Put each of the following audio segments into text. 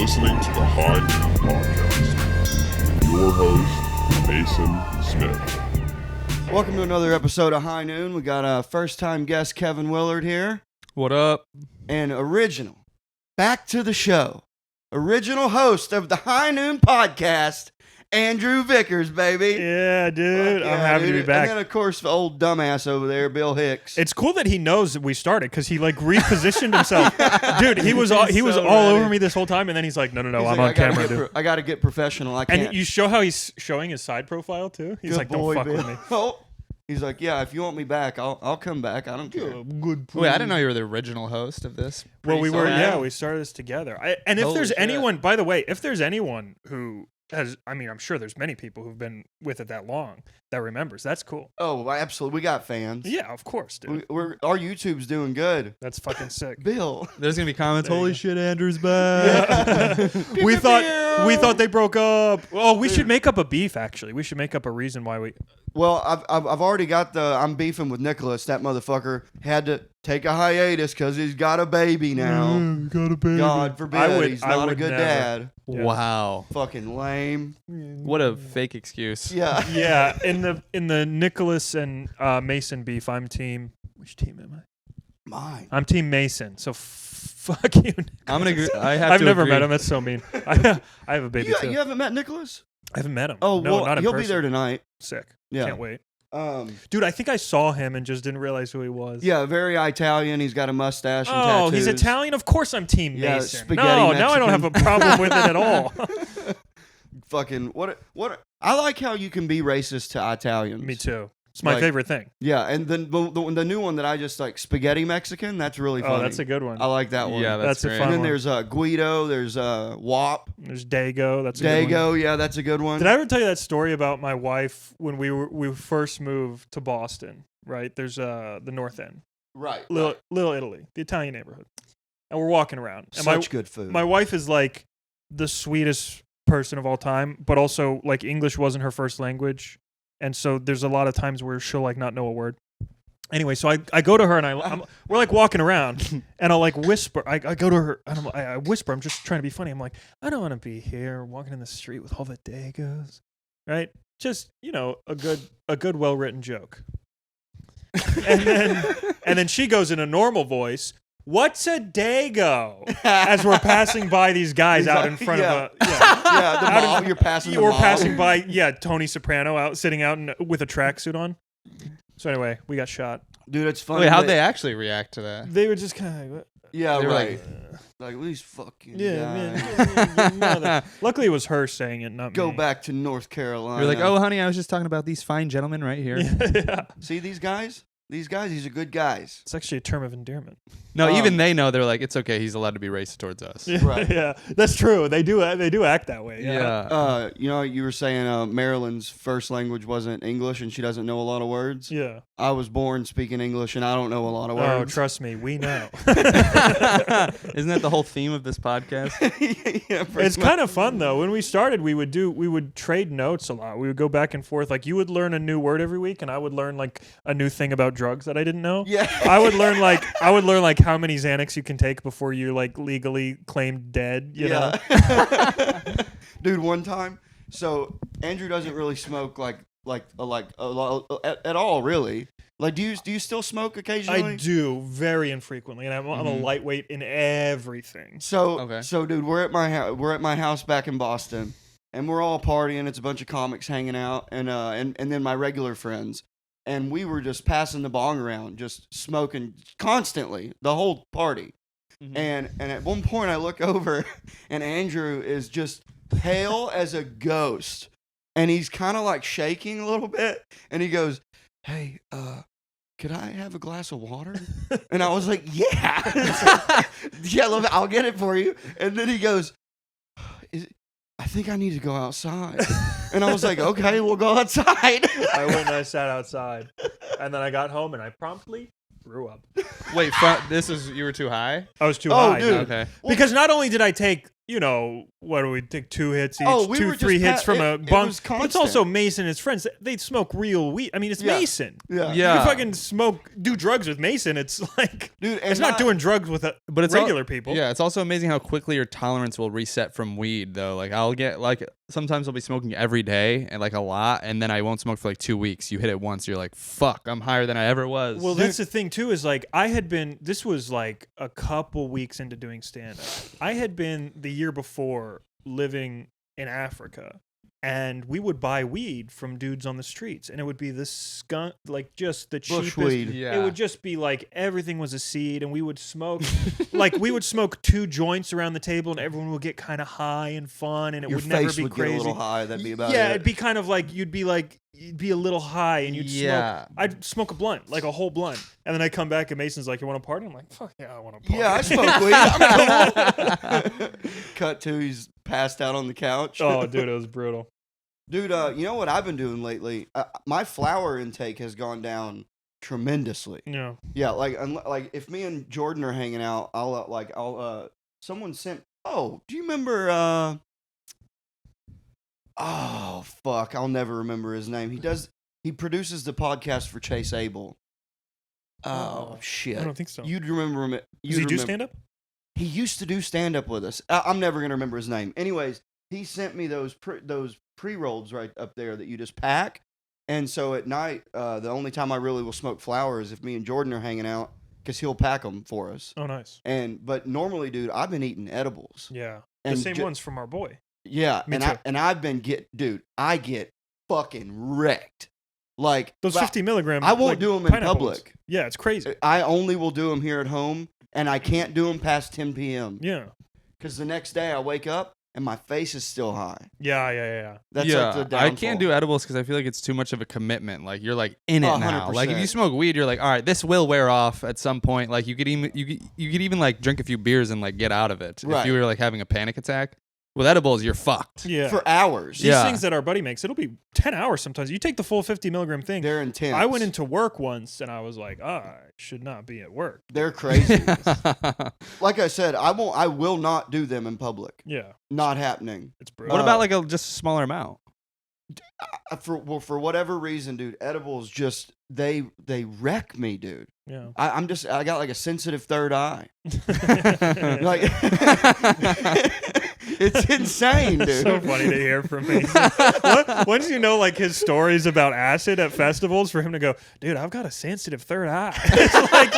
listening to the High Noon Podcast with your host, Mason Smith. Welcome to another episode of High Noon. We got a first-time guest, Kevin Willard, here. What up? And back to the show, original host of the High Noon Podcast, Andrew Vickers, baby. Yeah, dude. I'm happy to be back. And then, of course, the old dumbass over there, Bill Hicks. It's cool that he knows that we started because he like repositioned himself. Dude, he was all over me this whole time, and then he's like, no, He's I'm like, on camera, dude. I got to get professional. I can't. And you show how he's showing his side profile, too? He's like, don't fuck with me. Oh. He's like, yeah, if you want me back, I'll come back. I don't care. Good. Wait, I didn't know you were the original host of this. Well, we were, we started this together. And if Holy there's shit. anyone, by the way, if there's anyone who has, I mean, I'm sure there's many people who've been with it that long that remembers. That's cool. Oh, absolutely. We got fans. Yeah, of course, dude. Our YouTube's doing good. That's fucking sick. Bill. There's gonna be comments. There you Holy go. shit, Andrew's back. we thought they broke up. Oh, we should make up a beef. Actually, we should make up a reason why we. Well, I've already got I'm beefing with Nicholas. That motherfucker had to take a hiatus because he's got a baby now. Got a baby. God forbid, he's not a good never. dad. Yeah. Wow. Fucking lame. What a fake excuse. Yeah. Yeah, in the Nicholas and Mason beef, I'm team. Which team am I? Mine. I'm team Mason. So fuck you. Nicholas. I'm gonna. I've I've never met him. That's so mean. I have a baby too. You haven't met Nicholas? I haven't met him. Oh, no, well, not in he'll person. be there tonight. Sick. Yeah. Can't wait. Dude, Dude, I think I saw him and just didn't realize who he was. yeah, very Italian. He's got a mustache and Oh, tattoos. he's Italian? Of course I'm team Yeah, Mason. spaghetti No, now I don't have a problem with it at all. Fucking what? I like how you can be racist to Italians. Me too. It's my Like, favorite thing. Yeah, and then the new one that I just like, spaghetti Mexican. That's really funny. Oh, that's a good one. I like that one. Yeah, That's a great. fun And then one. there's Guido. There's WAP. There's Dago. That's a good one. Dago. Yeah, that's a good one. Did I ever tell you that story about my wife when we first moved to Boston? Right, there's the North End, Right. Little Italy, the Italian neighborhood, and we're walking around. And Such good food. My wife is like the sweetest person of all time, but also like English wasn't her first language, and so there's a lot of times where she'll like not know a word. Anyway, so I go to her and we're like walking around, and I'll like whisper. I go to her and I whisper. I'm just trying to be funny. I'm like, I don't want to be here walking in the street with all the Dagos, right? Just a good well written joke. and then she goes in a normal voice, "What's a Dago?" As we're passing by these guys out in front of the mall. You're passing the we're mall. passing by Tony Soprano sitting out with a tracksuit on. So anyway, we got shot. Dude, it's funny. Wait, how'd they actually react to that? They were just kind of like, Yeah, They were right. Like these fucking guys. man. Luckily, it was her saying it, not Go me. back to North Carolina. You're like, oh, honey, I was just talking about these fine gentlemen right here. Yeah. See these guys? These are good guys. It's actually a term of endearment. No, even they know. They're like, it's okay. He's allowed to be racist towards us. Yeah, Right. yeah, that's true. They do act that way. Yeah. You were saying Marilyn's first language wasn't English and she doesn't know a lot of words. Yeah. I was born speaking English and I don't know a lot of Oh, words. trust me, we know. Isn't that the whole theme of this podcast? Yeah, It's kind of fun though. When we started, we would trade notes a lot. We would go back and forth. Like you would learn a new word every week, and I would learn like a new thing about drugs that I didn't know. Yeah. I would learn like how many Xanax you can take before you're like legally claimed dead. You know. Dude, one time, so Andrew doesn't really smoke at all, really. Like, do you still smoke occasionally? I do very infrequently, and I'm a lightweight in everything. So dude, we're at my house back in Boston, and we're all partying. It's a bunch of comics hanging out, and then my regular friends, and we were just passing the bong around, just smoking constantly the whole party. Mm-hmm. And at one point, I look over, and Andrew is just pale as a ghost, and he's kind of like shaking a little bit, and he goes, "Hey, could I have a glass of water?" And I was like, "Yeah, yeah, love it. I'll get it for you." And then he goes, "I think I need to go outside." And I was like, "Okay, we'll go outside." I went and I sat outside, and then I got home and I promptly threw up. Wait, you were too high? I was too Oh, high. dude. Okay. Because not only did I take you know, what do we take? 2 hits each, Oh, we were 3 just hits from a it bunk. was But it's also constant. Mason and his friends. They smoke real weed. I mean, it's Yeah. Mason. Yeah. Yeah. You can fucking do drugs with Mason. It's like, Dude, and it's not doing drugs with But it's regular people. Yeah, it's also amazing how quickly your tolerance will reset from weed, though. Like, I'll get, like, sometimes I'll be smoking every day and, like, a lot, and then I won't smoke for, like, 2 weeks. You hit it once, you're like, fuck, I'm higher than I ever was. Well, that's the thing, too, is like, this was like a couple weeks into doing stand-up. I had been the year before living in Africa, and we would buy weed from dudes on the streets, and it would be the skunk, like just the cheapest. Bushweed. Yeah. It would just be like everything was a seed, and we would smoke, like we would smoke 2 joints around the table, and everyone would get kind of high and fun, and it Your would never face be would crazy. get a little high. That'd be about Yeah, it. it'd be kind of like you'd be a little high, and you'd Yeah. smoke. I'd smoke a blunt, like a whole blunt, and then I come back, and Mason's like, "You want to party?" I'm like, "Fuck yeah, I want to party." Yeah, I smoke weed. I'm cool. Cut to, he's passed out on the couch. Oh, dude, it was brutal. Dude, you know what I've been doing lately? My flour intake has gone down tremendously. Yeah. Yeah, like if me and Jordan are hanging out, I'll someone sent. Oh, do you remember? Oh fuck, I'll never remember his name. He produces the podcast for Chase Abel. Oh shit, I don't think so. You'd remember him. Does he do stand-up? He used to do stand up with us. I'm never gonna remember his name. Anyways, he sent me those pre-rolls right up there that you just pack. And so at night, the only time I really will smoke flower is if me and Jordan are hanging out, because he'll pack them for us. Oh, nice. But normally, dude, I've been eating edibles. Yeah. And The same ones from our boy. Yeah, Me too. I've been I get fucking wrecked. Like Those 50 milligram. I won't like, do them in pineapple public. ones. Yeah, it's crazy. I only will do them here at home, and I can't do them past 10 p.m. Yeah. Because the next day I wake up and my face is still high. Yeah. That's yeah, like the downfall. I can't do edibles because I feel like it's too much of a commitment. Like, you're like in it Oh, now. Like, if 100%. you smoke weed, you're like, all right, this will wear off at some point. Like, you could even like drink a few beers and like get out of it. Right. If you were like having a panic attack with edibles, you're fucked. Yeah. for hours. These Yeah. things that our buddy makes, it'll be 10 hours sometimes. You take the full 50 milligram thing. They're intense. I went into work once and I was like, I should not be at work. They're crazy. Like I said, I will not do them in public. Yeah. Not happening. It's brutal. What about like just a smaller amount? For whatever reason, dude, edibles just they wreck me, dude. Yeah. I got like a sensitive third eye. Like it's insane, dude. So funny to hear from me. Once you know like his stories about acid at festivals, for him to go, dude, I've got a sensitive third eye. It's like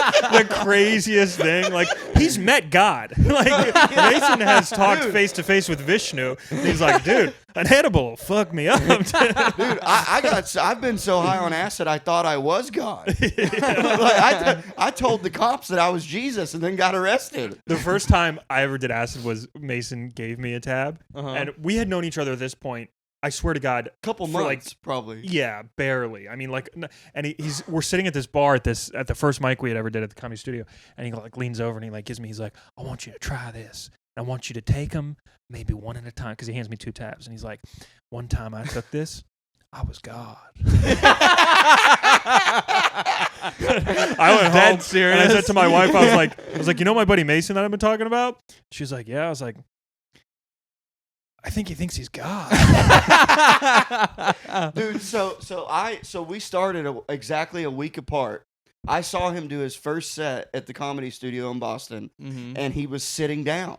the craziest thing. Like, he's met God. Like, Mason has talked face to face with Vishnu. And he's like, dude, an edible will fuck me up. Dude, I've been so high on acid, I thought I was God. Like, I told the cops that I was Jesus and then got arrested. The first time I ever did acid was Mason gave me a tab. Uh-huh. And we had known each other at this point, I swear to God, Couple for, months, like, probably. yeah, barely. I mean, like, and we're sitting at this bar at the first mic we had ever did at the Comedy Studio, and he like leans over and he like gives me, he's like, I want you to try this. I want you to take them maybe one at a time, because he hands me 2 tabs, and he's like, one time I took this, I was God. I went home serious. and I said to my wife, I was like, you know my buddy Mason that I've been talking about? She's like, yeah. I was like, I think he thinks he's God. Dude, so we started exactly a week apart. I saw him do his first set at the Comedy Studio in Boston, Mm-hmm. and he was sitting down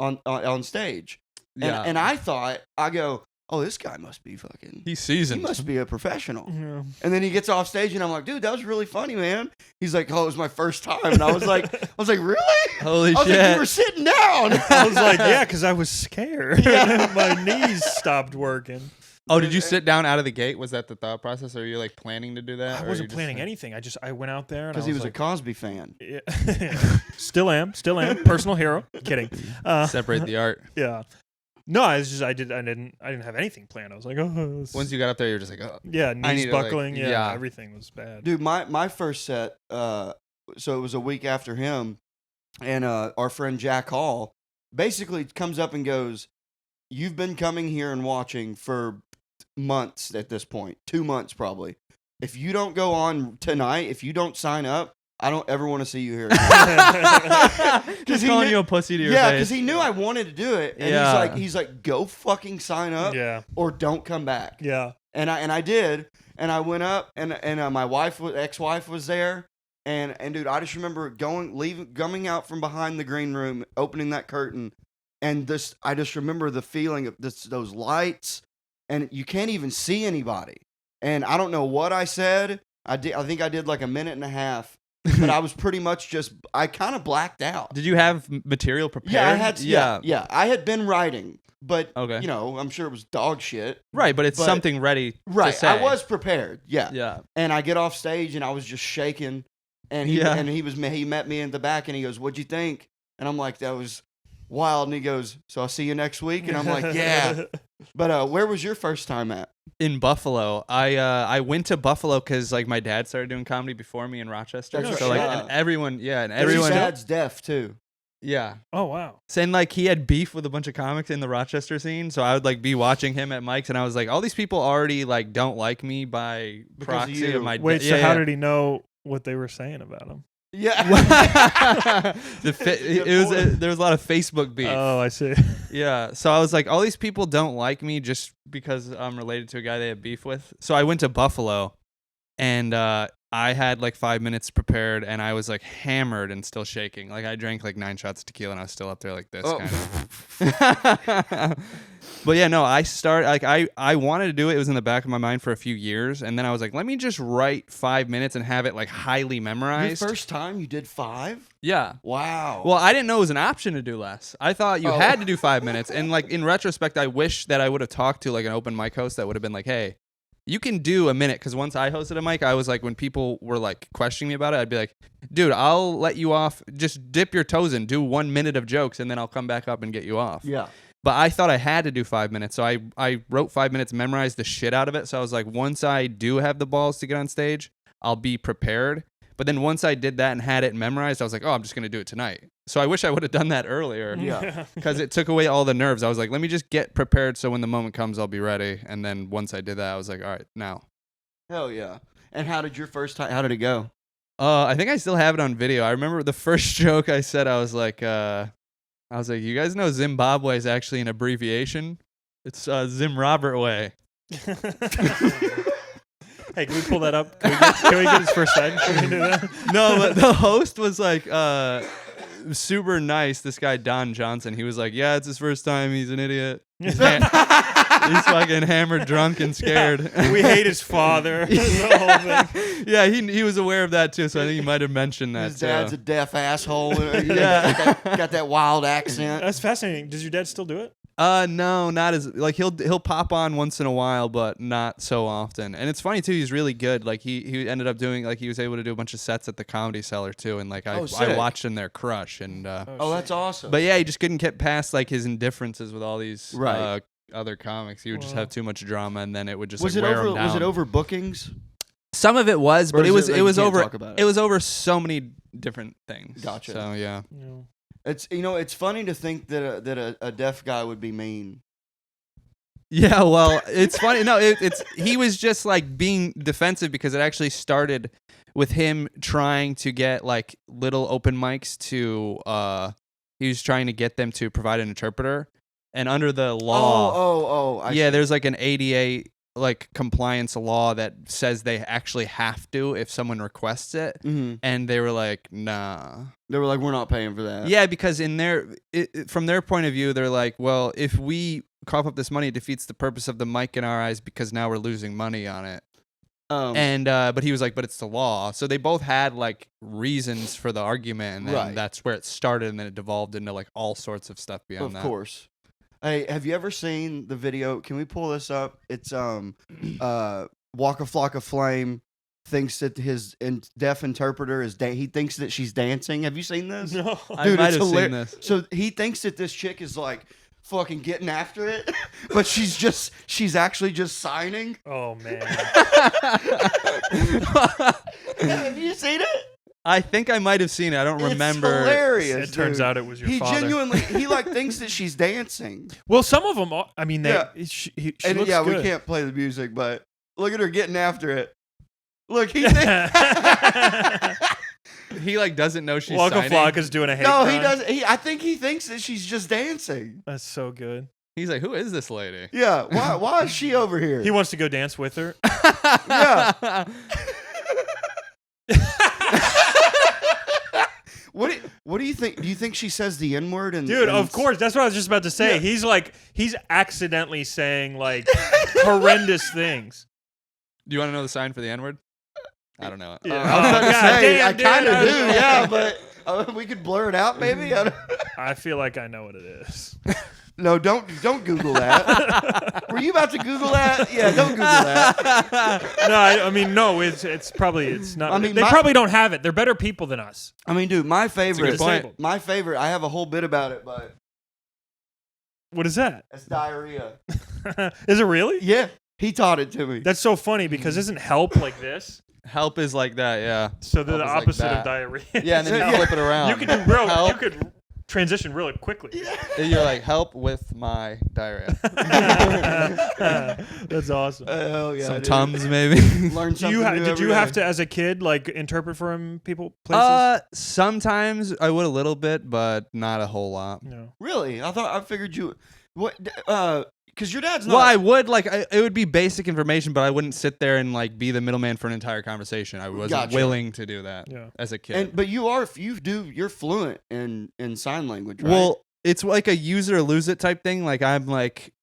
on stage. Yeah. And I thought, I go, oh, this guy must be fucking... He's He seasoned. must be a professional. Yeah. And then he gets off stage, and I'm like, dude, that was really funny, man. He's like, oh, it was my first time. And I was like, really? Holy I was shit. like, you were sitting down. I was like, yeah, because I was scared. Yeah. My knees stopped working. Oh, did you sit down out of the gate? Was that the thought process? Or were you like planning to do that? I Or wasn't you just planning like- anything. I went out there and Because I he was like, a Cosby fan. yeah. Still am. Personal hero. Kidding. Separate the art. Yeah. No, I didn't have anything planned. I was like, oh, this- Once you got up there, you're just like, oh. yeah, I knees need to, like, buckling. yeah, yeah. everything was bad. Dude, my first set, so it was a week after him, and our friend Jack Hall basically comes up and goes, you've been coming here and watching for months at this point, 2 months probably. If you don't go on tonight, if you don't sign up, I don't ever want to see you here. Just calling you a pussy to your Yeah, face. because he knew I wanted to do it, and Yeah. he's like, go fucking sign up, Yeah. or don't come back. Yeah. And I did, and I went up, and my ex-wife was there, and dude, I just remember coming out from behind the green room, opening that curtain, and I just remember the feeling of those lights, and you can't even see anybody, and I don't know what I said. I think I did like a minute and a half, but I was pretty much I kind of blacked out. Did you have material prepared? Yeah, I had. Yeah, I had been writing, but Okay. you know, I'm sure it was dog shit. Right, but it's something ready Right, to say. I was prepared. Yeah. Yeah. And I get off stage and I was just shaking, and he met me in the back and he goes, "What'd you think?" And I'm like, "That was wild." And he goes, "So I'll see you next week." And I'm like, "Yeah." But where was your first time at? In Buffalo. I went to Buffalo because like my dad started doing comedy before me in Rochester. That's So right. like Yeah. and everyone, yeah, and His everyone, dad's deaf too. yeah. Oh wow. Saying like he had beef with a bunch of comics in the Rochester scene, so I would like be watching him at mics, and I was like, all these people already like don't like me by Because of proxy you. of my. Wait, so how did he know what they were saying about him? Yeah. There was a lot of Facebook beef. Oh, I see. Yeah, so I was like, all these people don't like me just because I'm related to a guy they have beef with. So I went to Buffalo, and I had like 5 minutes prepared, and I was like hammered and still shaking. Like I drank like 9 shots of tequila, and I was still up there like this kind of. But yeah, no, I wanted to do it. It was in the back of my mind for a few years, and then I was like, let me just write 5 minutes and have it like highly memorized. Your first time you did 5? Yeah. Wow. Well, I didn't know it was an option to do less. I thought you had to do 5 minutes. And like in retrospect, I wish that I would have talked to like an open mic host that would have been like, hey, you can do a minute. Because once I hosted a mic, I was like, when people were like questioning me about it, I'd be like, dude, I'll let you off. Just dip your toes in, do 1 minute of jokes, and then I'll come back up and get you off. Yeah. But I thought I had to do 5 minutes. So I wrote 5 minutes, memorized the shit out of it. So I was like, once I do have the balls to get on stage, I'll be prepared. But then once I did that and had it memorized, I was like, oh, I'm just going to do it tonight. So I wish I would have done that earlier. Yeah. Because it took away all the nerves. I was like, let me just get prepared so when the moment comes, I'll be ready. And then once I did that, I was like, all right, now. Hell yeah. And how did it go? I think I still have it on video. I remember the first joke I said, I was like, you guys know Zimbabwe is actually an abbreviation? It's Zim Robert Way. Hey, can we pull that up? Can we get his first line? Can we do that? No, but the host was like super nice. This guy, Don Johnson, he was like, yeah, it's his first time. He's an idiot. He's fucking hammered, drunk, and scared. Yeah. We hate his father. The whole thing. Yeah, he was aware of that too, so I think he might have mentioned that His too. dad's a deaf asshole. Yeah. got that wild accent. That's fascinating. Does your dad still do it? No, not as like he'll pop on once in a while, but not so often. And it's funny too. He's really good. Like he ended up doing like he was able to do a bunch of sets at the Comedy Cellar too. And like I sick. watched him there crush. And Oh, that's awesome. but yeah, he just couldn't get past like his indifferences with all these Right. other comics. He would just have too much drama, and then it would just was like, it wear over? him down. Was it over bookings? Some of it was, Or but is it was you can't over. talk about It was over so many different things. Gotcha. So yeah. No. It's funny to think that a deaf guy would be mean. Yeah, well, it's funny. No, it's he was just like being defensive because it actually started with him trying to get like little open mics to he was trying to get them to provide an interpreter, and under the law, I see. there's like an ADA like compliance law that says they actually have to if someone requests it, Mm-hmm. and they were like, nah. They were like, we're not paying for that. Yeah, because from their point of view, they're like, well, if we cough up this money, it defeats the purpose of the mic in our eyes because now we're losing money on it. And but he was like, but it's the law. So they both had like reasons for the argument, and then Right. that's where it started, and then it devolved into like all sorts of stuff beyond that. Of course. Hey, have you ever seen the video? Can we pull this up? It's Walk a Flock of Flame thinks that his deaf interpreter is he thinks that she's dancing. Have you seen this? No. I Dude, might it's have seen hilarious. this. So he thinks that this chick is like fucking getting after it, but she's actually just signing. Oh man. Have you seen it? I think I might have seen it. I don't remember. It's hilarious. It turns dude. out it was your he father. genuinely he like thinks that she's dancing. Well, some of them. I mean, Yeah. she And looks yeah, good. we can't play the music, but look at her getting after it. Look, he he like doesn't know she's Waka signing. Flocka's doing a hate No, crime. he does. I think he thinks that she's just dancing. That's so good. He's like, who is this lady? Yeah. Why is she over here? He wants to go dance with her. Yeah. What do you think? Do you think she says the N word? Dude, of course. That's what I was just about to say. Yeah. He's accidentally saying like horrendous things. Do you want to know the sign for the N-word? I don't know it. Yeah. I was about to God say, damn, I dude. kind of do, yeah, but we could blur it out, maybe. I feel like I know what it is. No, don't Google that. Were you about to Google that? Yeah, don't Google that. No, I mean no. It's not. I mean, they probably don't have it. They're better people than us. I mean, dude, my favorite. point. My favorite. I have a whole bit about it, but What is that? it's diarrhea. Is it really? Yeah, he taught it to me. That's so funny because isn't help like this? Help is like that, yeah. So they're the Help is like opposite that. of diarrhea. Yeah, and then you Yeah. flip it around. You could do real. Help. You could transition really quickly. And you're like, help with my diarrhea. That's awesome. Oh yeah, Some dude. Tums maybe. Learn Do something you new did every you have day. to as a kid like interpret for him places? Sometimes I would a little bit, but not a whole lot. No. Really? I figured you. What? Because your dad's not. Well, I would it would be basic information, but I wouldn't sit there and like be the middleman for an entire conversation. I wasn't Gotcha. willing to do that Yeah. as a kid. But you're fluent in sign language, right? Well, it's like a use it or lose it type thing. Like I'm like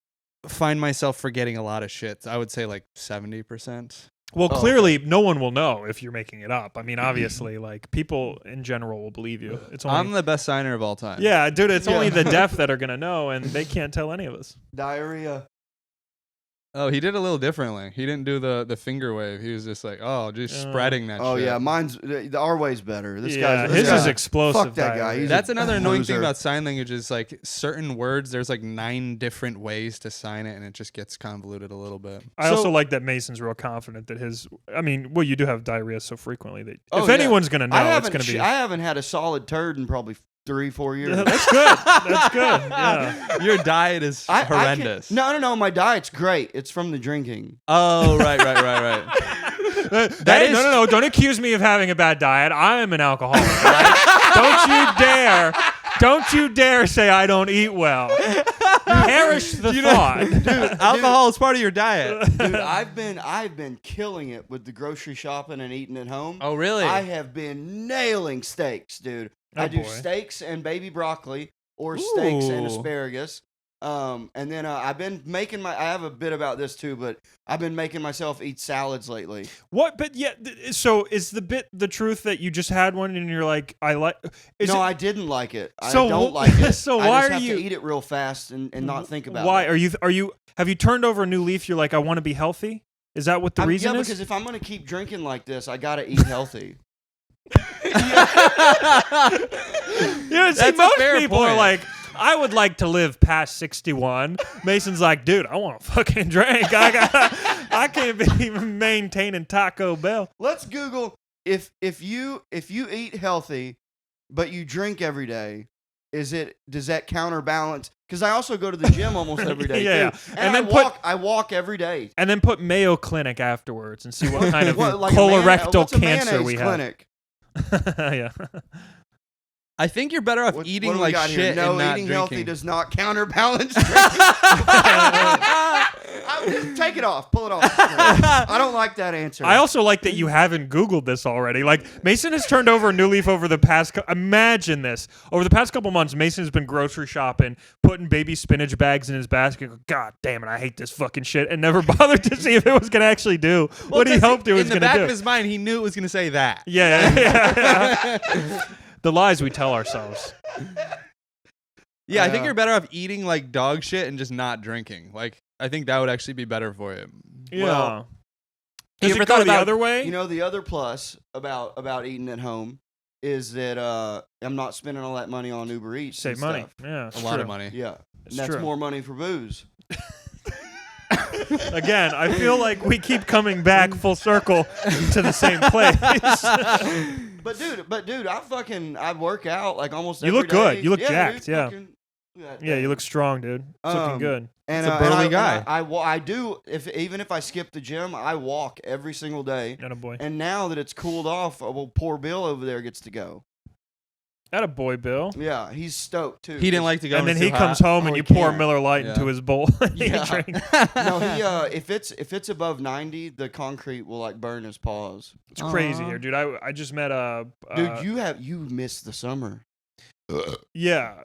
find myself forgetting a lot of shit. I would say like 70%. Well, Oh, clearly no one will know if you're making it up. I mean, obviously, like people in general will believe you. It's only I'm the best signer of all time. yeah, dude. It's Yeah. only the deaf that are gonna know, and they can't tell any of us. diarrhea. Oh, he did a little differently. He didn't do the finger wave. He was just like, oh, just Yeah. spreading that Oh shit. yeah, mine's our way's better. This Yeah, guy's his this is guy- explosive. Fuck that guy. diarrhea. He's That's another annoying thing loser. about sign language is like certain words, there's like 9 different ways to sign it, and it just gets convoluted a little bit. I So- also like that Mason's real confident that his. I mean, well, you do have diarrhea so frequently that Oh, if yeah. anyone's gonna know, I it's haven't gonna be. I haven't had a solid turd in probably 3-4 years. Yeah, that's good. That's good. Yeah. Your diet is I can- horrendous. No. My diet's great. It's from the drinking. Oh, right. Hey, no. Don't accuse me of having a bad diet. I am an alcoholic. Right? Don't you dare say I don't eat well. Perish the thought. Alcohol is part of your diet. Dude, I've been killing it with the grocery shopping and eating at home. Oh, really? I have been nailing steaks, dude. Oh, I do boy. steaks and baby broccoli or steaks and Ooh. asparagus. And then I've been making I have a bit about this too, but I've been making myself eat salads lately. What? But yeah. So is the truth that you just had one and you're like, I like? Is No, it, I didn't like it. So I don't wh- like it. so I why just are have you- to eat it real fast and not think about why it? are you? Have you turned over a new leaf? You're like, I want to be healthy. Is that what the reason yeah, is? because if I'm gonna keep drinking like this, I gotta eat healthy. Yeah, see, That's a most fair people are point. like, I would like to live past 61. Mason's like, dude, I want to fucking drink. I can't be even maintaining Taco Bell. Let's Google if you eat healthy, but you drink every day. Does that counterbalance? Because I also go to the gym almost every day Yeah, too, yeah. and And I then I walk every day. And then put Mayo Clinic afterwards and see what kind of Like a colorectal what's a cancer mayonnaise we clinic? have. Yeah. I think you're better off What eating do we like got here? shit No, and not eating drinking. healthy does not counterbalance drinking. Just take it off. Pull it off. I don't like that answer. I also like that you haven't Googled this already. Like, Mason has turned over a new leaf over the past... Imagine this. Over the past couple months, Mason has been grocery shopping, putting baby spinach bags in his basket. God damn it, I hate this fucking shit. And never bothered to see if it was going to actually do what he 'cause hoped it was in the going to back do. of his mind, he knew it was going to say that. Yeah. The lies we tell ourselves. Yeah, I think you're better off eating like dog shit and just not drinking. Like, I think that would actually be better for you. Yeah. Well, Does you it ever go thought the about- other way? You know, the other plus about eating at home is that I'm not spending all that money on Uber Eats. Save and money. stuff. Yeah, A it's lot true. of money. Yeah, It's and that's true. more money for booze. Again, I feel like we keep coming back full circle to the same place. But dude, I work out like almost. You every look good. day. You look Yeah, jacked, dude, yeah. fucking Look at that Yeah, thing. you look strong, dude. It's looking good. And, It's a burly and guy. I do. Even if I skip the gym, I walk every single day. Attaboy. And now that it's cooled off, well, poor Bill over there gets to go. Attaboy, Bill. Yeah, he's stoked too. He didn't like to go. And then when he it's too comes hot. home Oh, and he you pour can't. Miller Lite Yeah. into his bowl. And Yeah. he drinks. No, he if it's above 90, the concrete will like burn his paws. It's crazy Aw. here, dude. I just met Dude, you missed the summer. Yeah.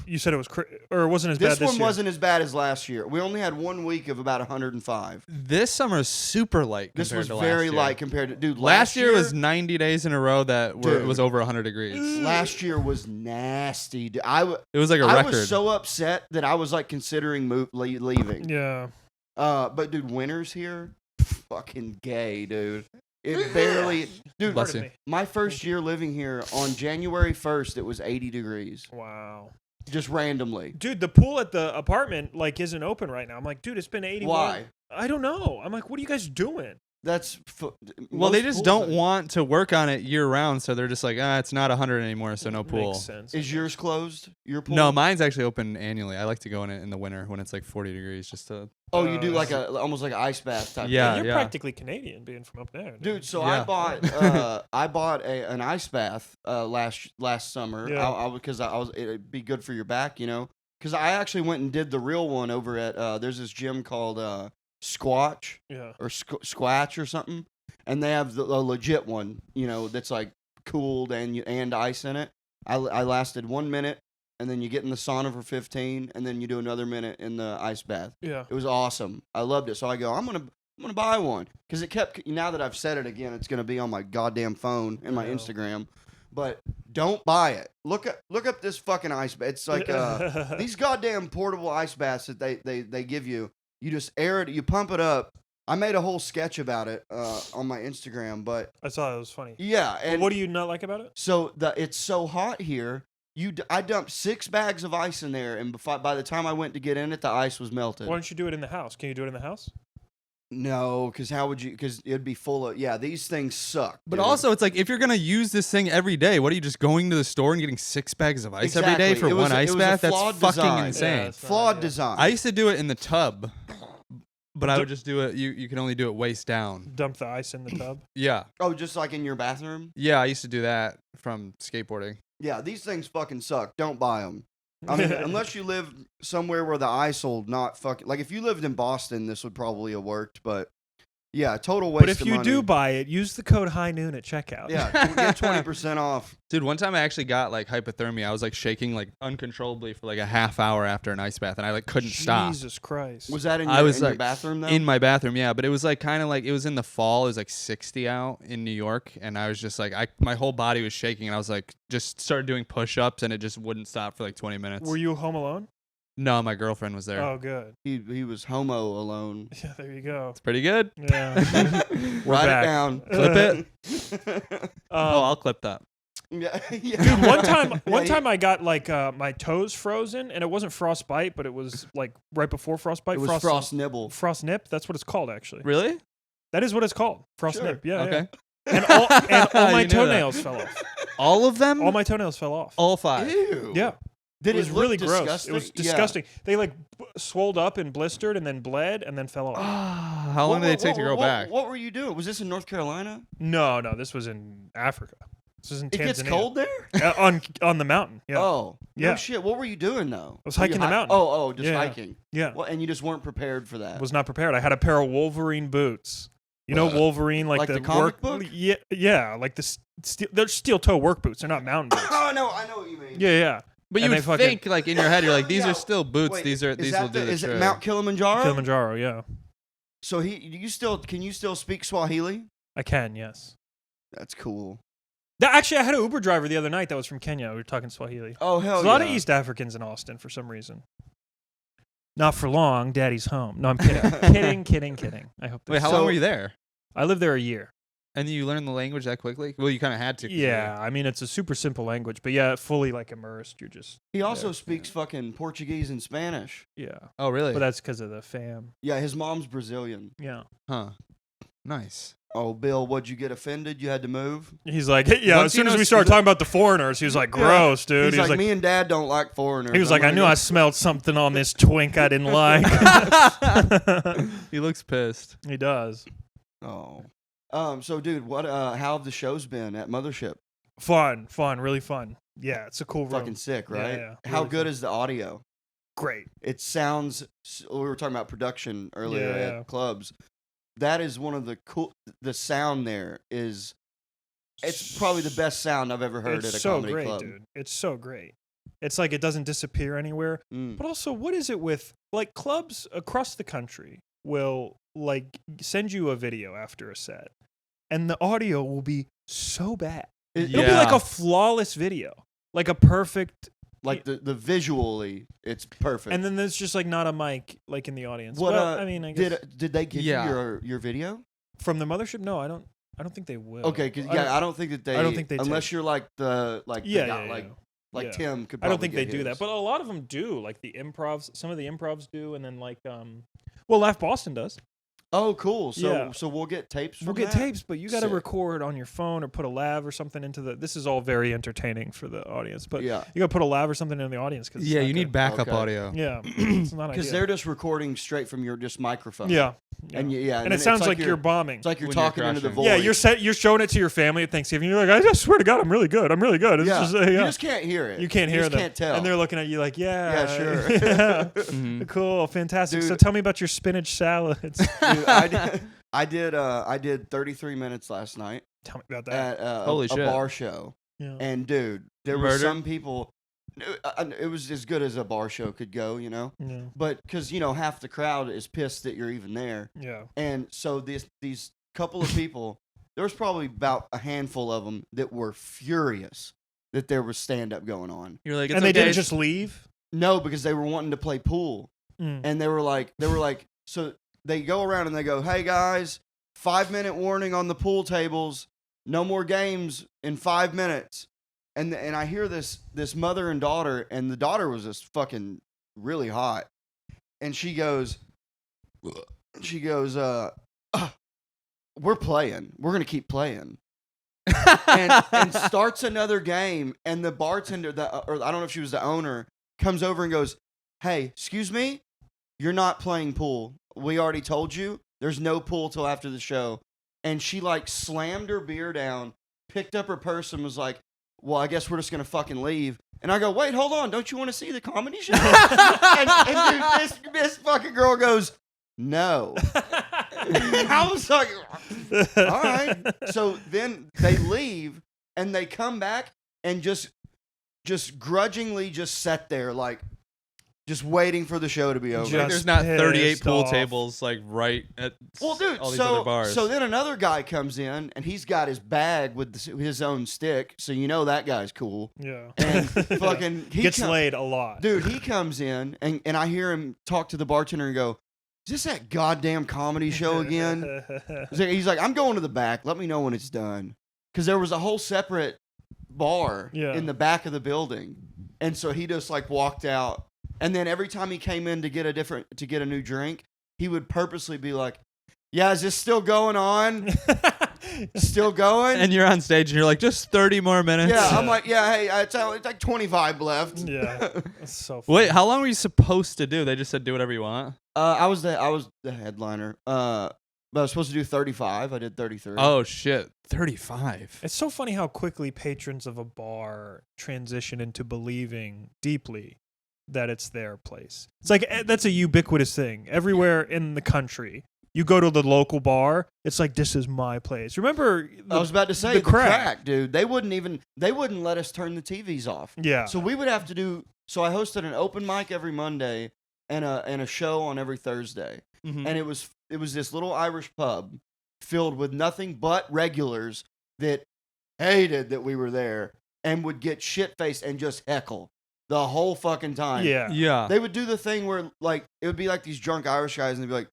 You said it was or it wasn't as bad This this one year. wasn't as bad as last year. We only had 1 week of about 105. This summer is super light. This compared was to very last year. light compared to dude. Last year was 90 days in a row that were, it Dude. was over 100 degrees. last year was nasty. Dude. It was like a I record. was so upset that I was like considering leaving. Yeah. But dude, winters here, fucking gay, dude. It barely, dude. Bless you. me. My first year living here, on January 1st, it was 80 degrees, Wow. just randomly. Dude, the pool at the apartment like isn't open right now. I'm like, dude, it's been 81. Why? I don't know. I'm like, what are you guys doing? That's Well, they most just pools don't are- want to work on it year round, so they're just like, it's not 100 anymore, so no pool. Makes sense. Is yours closed? Your pool? No, mine's actually open annually. I like to go in it in the winter when it's like 40 degrees, just to. Oh, you do like Uh, almost like an ice bath type. Yeah, thing. You're practically Canadian being from up there. Dude, so Yeah. I bought an ice bath last summer. Yeah. Because I was it'd be good for your back, you know. Because I actually went and did the real one over at there's this gym called Squatch Yeah. or Squatch or something, and they have the legit one, you know, that's like cooled and ice in it. I lasted 1 minute, and then you get in the sauna for 15, and then you do another minute in the ice bath. Yeah. It was awesome. I loved it. So I go, I'm gonna buy one because it kept. Now that I've said it again, it's gonna be on my goddamn phone and my No. Instagram. But don't buy it. Look up this fucking ice bath. It's like these goddamn portable ice baths that they give you. You just air it. You pump it up. I made a whole sketch about it on my Instagram. But I saw it was funny. yeah, and What do you not like about it? so it's so hot here. I dumped 6 bags of ice in there, and by the time I went to get in it, the ice was melted. Why don't you do it in the house? Can you do it in the house? No, because how would you? Because it'd be full of these things suck. But dude. also, it's like if you're gonna use this thing every day, what are you just going to the store and getting 6 bags of ice every day Exactly. for It was one a- it ice was a bath? That's flawed fucking design. insane. Yeah, it's not flawed ideal. design. I used to do it in the tub, but I would just do it. You can only do it waist down. Dump the ice in the tub. Yeah, Oh, just like in your bathroom? yeah. I used to do that from skateboarding. Yeah, these things fucking suck. Don't buy them. I mean, unless you live somewhere where the ice will not fucking. Like if you lived in Boston, this would probably have worked. But yeah, total waste. But if of you money. do buy it, use the code High Noon at checkout. yeah, get 20% off. Dude, one time I actually got like hypothermia. I was like shaking like uncontrollably for like a half hour after an ice bath, and I like couldn't stop. Jesus Christ. Was that in I your, was in your like, bathroom though? In my bathroom, yeah, but it was like kind of like it was in the fall. It was like 60 out in New York, and I was just like, my whole body was shaking, and I was like, just started doing push-ups, and it just wouldn't stop for like 20 minutes. Were you home alone? No, my girlfriend was there. Oh, good. he was homo alone. Yeah, there you go. It's pretty good. Yeah. Write back. it down. Clip it. Oh, I'll clip that. Yeah, yeah. Dude, one Yeah, time I got like my toes frozen, and it wasn't frostbite, but it was like right before frostbite. It was frost nibble. Frost nip. That's what it's called, actually. Really? That is what it's called. Frost Sure. nip. Yeah. Okay. Yeah. And all my You knew that. toenails fell off. All of them? All my toenails fell off. All 5. Ew. Yeah. Did it was look really gross. disgusting? It was Yeah. disgusting. They like swolled up and blistered and then bled and then fell off. How long did it take to grow back? What were you doing? Was this in North Carolina? No, this was in Africa. This was in Tanzania. It gets cold there? on the mountain. Yeah. Oh. Yeah. No shit. What were you doing though? I was hiking the mountain. Oh, just Yeah. hiking. Yeah. Well, and you just weren't prepared for that. Was not prepared. I had a pair of Wolverine boots. You know Wolverine, like the comic work, book? Yeah, like they're steel toe work boots. They're not mountain boots. Oh no, I know what you mean. Yeah. But And you they would fucking- think, like, in your head, you're like, these Yeah. are still boots. Wait, these will do the is trick. it Mount Kilimanjaro? Kilimanjaro. Yeah, So can you still speak Swahili? I can. Yes. That's cool. Actually, I had an Uber driver the other night that was from Kenya. We were talking Swahili. Oh hell There's yeah. a lot of East Africans in Austin for some reason. Not for long. Daddy's home. No, I'm kidding. kidding. I hope. Wait, how So- long were you there? I lived there a year. And you learned the language that quickly? Well, you kind of had to. 'cause Yeah, I mean it's a super simple language, but yeah, fully like immersed. You're just He also Yeah. speaks fucking Portuguese and Spanish. yeah. Oh, really? But that's because of the fam. Yeah, his mom's Brazilian. Yeah. Huh. Nice. Oh, Bill, what'd you get offended? You had to move? He's like, yeah. Once As soon you as know we started talking about the foreigners, he was like, gross, dude. He's like, me and Dad don't like foreigners. He was like, I knew I smelled something on this twink I didn't like. He looks pissed. He does. Oh. So, dude, what? How have the shows been at Mothership? Fun, really fun. Yeah, it's a cool room. Fucking sick, right? Yeah, How really good fun. is the audio? Great. It sounds. We were talking about production earlier Yeah. at clubs. That is one of the cool. The sound there is. It's probably the best sound I've ever heard It's at a so comedy great, club. dude. It's so great. It's like it doesn't disappear anywhere. Mm. But also, what is it with like clubs across the country will like send you a video after a set, and the audio will be so bad. It'll be like a flawless video, like a perfect. Like the visually, it's perfect. And then there's just like not a mic like in the audience. What, well, I mean, I guess did they give Yeah. you your video? from the mothership, no, I don't think they will. Okay, because I don't think that they. I don't think they unless take- you're like the Yeah, guy, yeah, like yeah. Tim could. I don't probably think they get do that, his. but a lot of them do. Like the improvs, some of the improvs do, and then like well, Laugh Boston does. Oh, cool. So Yeah. so we'll get tapes. We'll from get that? tapes, but you got to Sick. record on your phone or put a lav or something into the. This is all very entertaining for the audience, but Yeah, you got to put a lav or something in the audience because Yeah, you need backup Okay. audio. Yeah, it's not because ideal. they're just recording straight from your just microphone. Yeah, and yeah. yeah, and then it sounds it's like you're bombing. It's like you're when you're talking into the void. crashing. Yeah, you're showing it to your family at Thanksgiving. You're like, I swear to God, I'm really good. I'm really good. It's Yeah, just, you yeah. just can't hear it. You can't hear just them. Can't tell. And they're looking at you like, yeah, sure. yeah. Mhm. Cool, fantastic. Dude. So tell me about your spinach salads. Dude, I did 33 minutes last night Tell me about that. at Holy a shit. bar show, Yeah. and dude, there were Murder? some people. It was as good as a bar show could go, you know. Yeah. But because half the crowd is pissed that you're even there, Yeah. and so these couple of people, there was probably about a handful of them that were furious that there was stand up going on. You're like, it's And they okay. didn't just leave. No, because they were wanting to play pool, Mm. and they were like, so they go around and they go, hey guys, 5-minute warning on the pool tables, no more games in 5 minutes. And I hear this mother and daughter, and the daughter was just fucking really hot, and she goes, we're playing, we're gonna keep playing, and starts another game, and the bartender, or I don't know if she was the owner, comes over and goes, hey, excuse me, you're not playing pool. We already told you there's no pool till after the show. And she like slammed her beer down, picked up her purse, and was like, well, I guess we're just going to fucking leave. And I go, wait, hold on. Don't you want to see the comedy show? and dude, this fucking girl goes, no. I was like, all right. So then they leave and they come back and just grudgingly just sat there like just waiting for the show to be over. Just There's not 38 pissed pool off. tables like right at Well, dude, all these other bars. so then another guy comes in and he's got his bag with his own stick, so that guy's cool. Yeah. And fucking he Gets laid a lot. Dude, he comes in and I hear him talk to the bartender and go, "Is this that goddamn comedy show again?" He's like, "I'm going to the back. Let me know when it's done." Because there was a whole separate bar in the back of the building, and so he just like walked out. And then every time he came in to get a new drink, he would purposely be like, "Yeah, is this still going on? Still going?" and you're on stage and you're like, just 30 more minutes. Yeah, I'm like, "Yeah, hey, it's like 25 left." Yeah. That's so funny. Wait, how long were you supposed to do? They just said do whatever you want. I was the headliner. But I was supposed to do 35. I did 33. Oh shit, 35. It's so funny how quickly patrons of a bar transition into believing deeply that it's their place. It's like that's a ubiquitous thing. Everywhere in the country, you go to the local bar, it's like, this is my place. Remember, I was about to say the the crack. crack, dude. They wouldn't let us turn the TVs off. Yeah. So we would have to do. So I hosted an open mic every Monday and a show on every Thursday, Mhm. and it was this little Irish pub filled with nothing but regulars that hated that we were there and would get shit faced and just heckle the whole fucking time. Yeah. Yeah. They would do the thing where like it would be like these drunk Irish guys and they'd be like,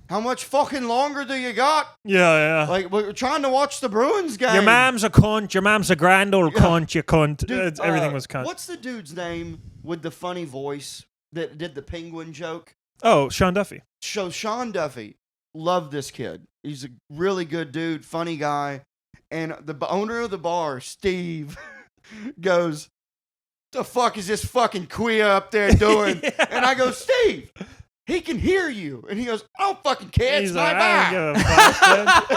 "How much fucking longer do you got? Yeah. Like we're trying to watch the Bruins game." Your mom's a cunt. Your mom's a grand old cunt. You cunt. Dude, Everything was cunt. What's the dude's name with the funny voice that did the penguin joke? Oh, Sean Duffy. Sean Duffy. love this kid. He's a really good dude, funny guy. And the owner of the bar, Steve, goes, "The fuck is this fucking queer up there doing?" Yeah. And I go, "Steve, he can hear you." And he goes, "I don't fucking care. It's He's my like, I bar." don't give a fuck,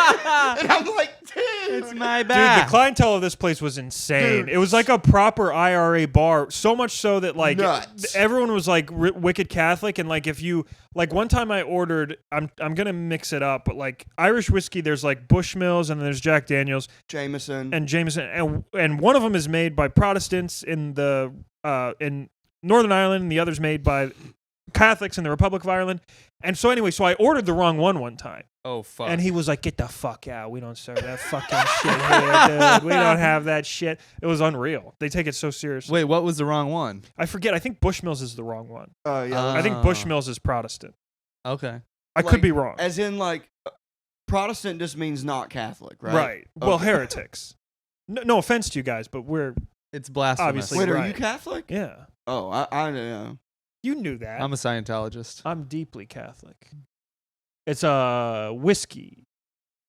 dude. And I'm like, dude. It's my Dude, bad. the clientele of this place was insane. Dude. It was like a proper IRA bar, so much so that like Nuts. everyone was like wicked Catholic, and like if you like one time I ordered, I'm gonna mix it up, but like Irish whiskey, there's like Bushmills and then there's Jack Daniels Jameson. and Jameson, and one of them is made by Protestants in Northern Ireland, and the other's made by Catholics in the Republic of Ireland. And so anyway, so I ordered the wrong one time. Oh fuck. And he was like, "Get the fuck out. We don't serve that fucking shit here, dude. We don't have that shit." It was unreal. They take it so seriously. Wait, what was the wrong one? I forget. I think Bushmills is the wrong one. Yeah. I think Bushmills is Protestant. Okay. I could be wrong. As in, like, Protestant just means not Catholic, right? Right. Well, Okay. heretics. No offense to you guys, but we're It's blasphemous. Obviously. Wait, are Right. you Catholic? yeah. Oh, I don't know. You knew that. I'm a Scientologist. I'm deeply Catholic. It's a whiskey.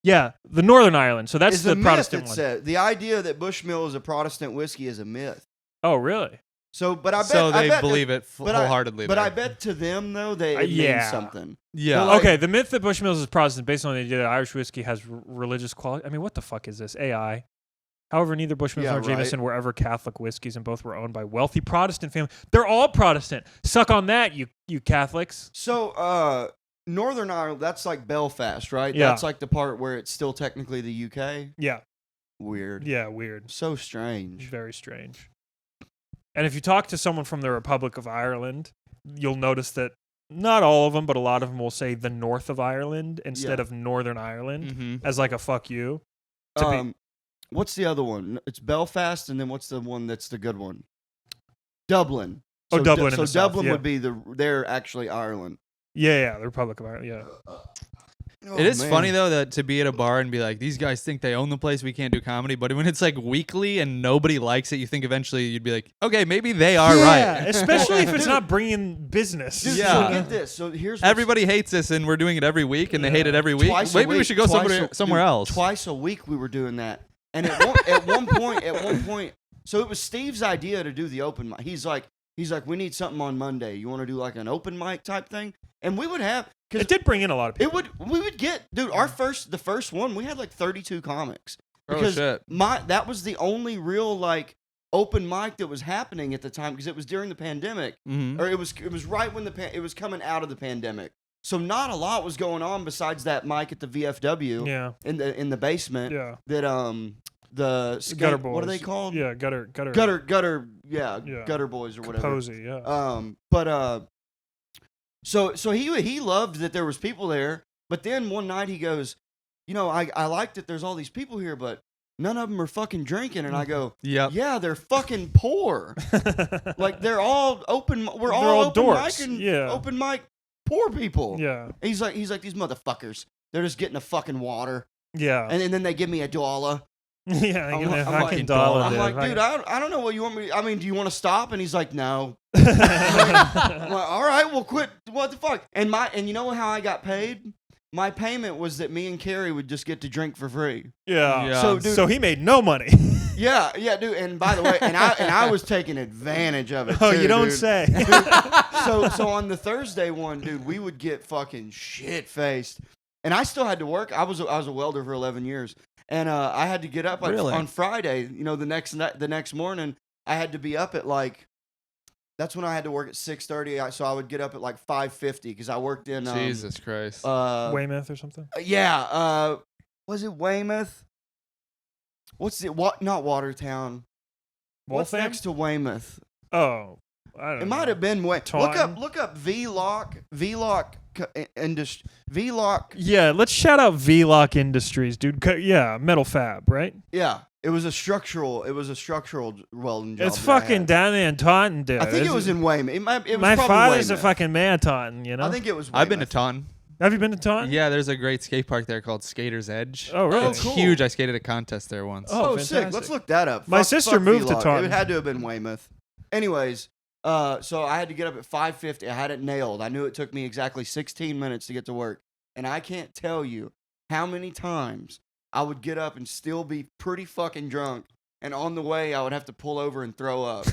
Yeah, the Northern Ireland. So that's It's the a myth, Protestant it one. said. The idea that Bushmill is a Protestant whiskey is a myth. Oh, really? So, but I bet So I they bet believe it but I- wholeheartedly. But there. I bet to them though, it yeah. means something. Yeah. Like- Okay, the myth that Bushmills is Protestant based on the idea that Irish whiskey has religious quality. I mean, what the fuck is this? AI. However, neither Bushmills Yeah, nor right. Jameson were ever Catholic whiskeys, and both were owned by wealthy Protestant families. They're all Protestant. Suck on that, you Catholics. So, Northern Ireland, that's like Belfast, right? Yeah. That's like the part where it's still technically the UK. Yeah, Weird. yeah, weird. So strange. Very strange. And if you talk to someone from the Republic of Ireland, you'll notice that not all of them, but a lot of them will say the north of Ireland instead Yeah. of Northern Ireland Mm-hmm. as like a fuck you. To be- What's the other one? It's Belfast, and then what's the one that's the good one? Dublin. Oh, Dublin in So the south, Dublin yeah. would be they're actually Ireland. Yeah, the Republic of Ireland. Yeah. Oh, It is man. funny though that to be at a bar and be like, these guys think they own the place, we can't do comedy. But when it's like weekly and nobody likes it, you think eventually you'd be like, okay, maybe they are Yeah, right. especially if it's Dude. not bringing business. Dude, Yeah. So get this. So here's what's- Everybody hates this, and we're doing it every week, and they hate it every week. twice a Maybe we week, should go twice somewhere dude, else. Twice a week we were doing that, and at one point, so it was Steve's idea to do the open mic. He's like, we need something on Monday. You want to do like an open mic type thing? And we would have because It did bring in a lot of people. we would get, dude, the first one we had like 32 comics Oh, because shit. that was the only real like open mic that was happening at the time because it was during the pandemic. Mm-hmm. Or it was right when it was coming out of the pandemic. So not a lot was going on besides that mic at the VFW Yeah. in the basement. Yeah. That the Gutter boys. what are they called? Yeah, gutter. Yeah, Yeah. gutter boys or whatever. Posey, yeah. But so he loved that there was people there. But then one night he goes, I like that there's all these people here, but none of them are fucking drinking. And I go, Yep. yeah, they're fucking poor. Like they're all open. We're They're all all open dorks. mic and Yeah. open mic poor people. Yeah. He's like these motherfuckers. They're just getting a fucking water, Yeah. and then they give me $1. Yeah. I'm give me a like- I'm fucking like- dollar. I'm dude. like, Fucking- dude, I don't know what you want me. I mean, do you want to stop? And he's like, no. I'm like, all right, well, quit. What the fuck? And you know how I got paid? My payment was that me and Carrie would just get to drink for free. Yeah. Yeah. So, dude, So he made no money. yeah, dude. And by the way, and I was taking advantage of it. Oh, too, you don't dude. say. So on the Thursday one, dude, we would get fucking shit faced, and I still had to work. I was a welder for 11 years, and I had to get up like, Really? on Friday. The next morning, I had to be up at like. That's when I had to work at 6:30. So I would get up at like 5:50 because I worked in Jesus Christ. Weymouth or something. yeah. Was it Weymouth? What's it? What? Not Watertown. What's Waltham? next to Weymouth? Oh, I don't know. It might have been Look Taunton? up VLOC industry. VLOC. Yeah, let's shout out VLOC Industries, dude. Yeah, metal fab, right? Yeah, it was a structural welding job. It's that I fucking had. down there in Taunton, dude. I think it was in Weymouth. It was My probably father's a Weymouth. fucking man, Taunton. You know. I think it was. I've been to Weymouth. Taunton. Have you been to Taunton? Yeah, there's a great skate park there called Skater's Edge. Oh, really? It's cool. huge. I skated a contest there once. Oh, Oh, sick. fantastic. Let's look that up. My sister moved to VLOC. Taunton. It had to have been Weymouth. Anyways, so I had to get up at 5:50. I had it nailed. I knew it took me exactly 16 minutes to get to work. And I can't tell you how many times I would get up and still be pretty fucking drunk. And on the way, I would have to pull over and throw up.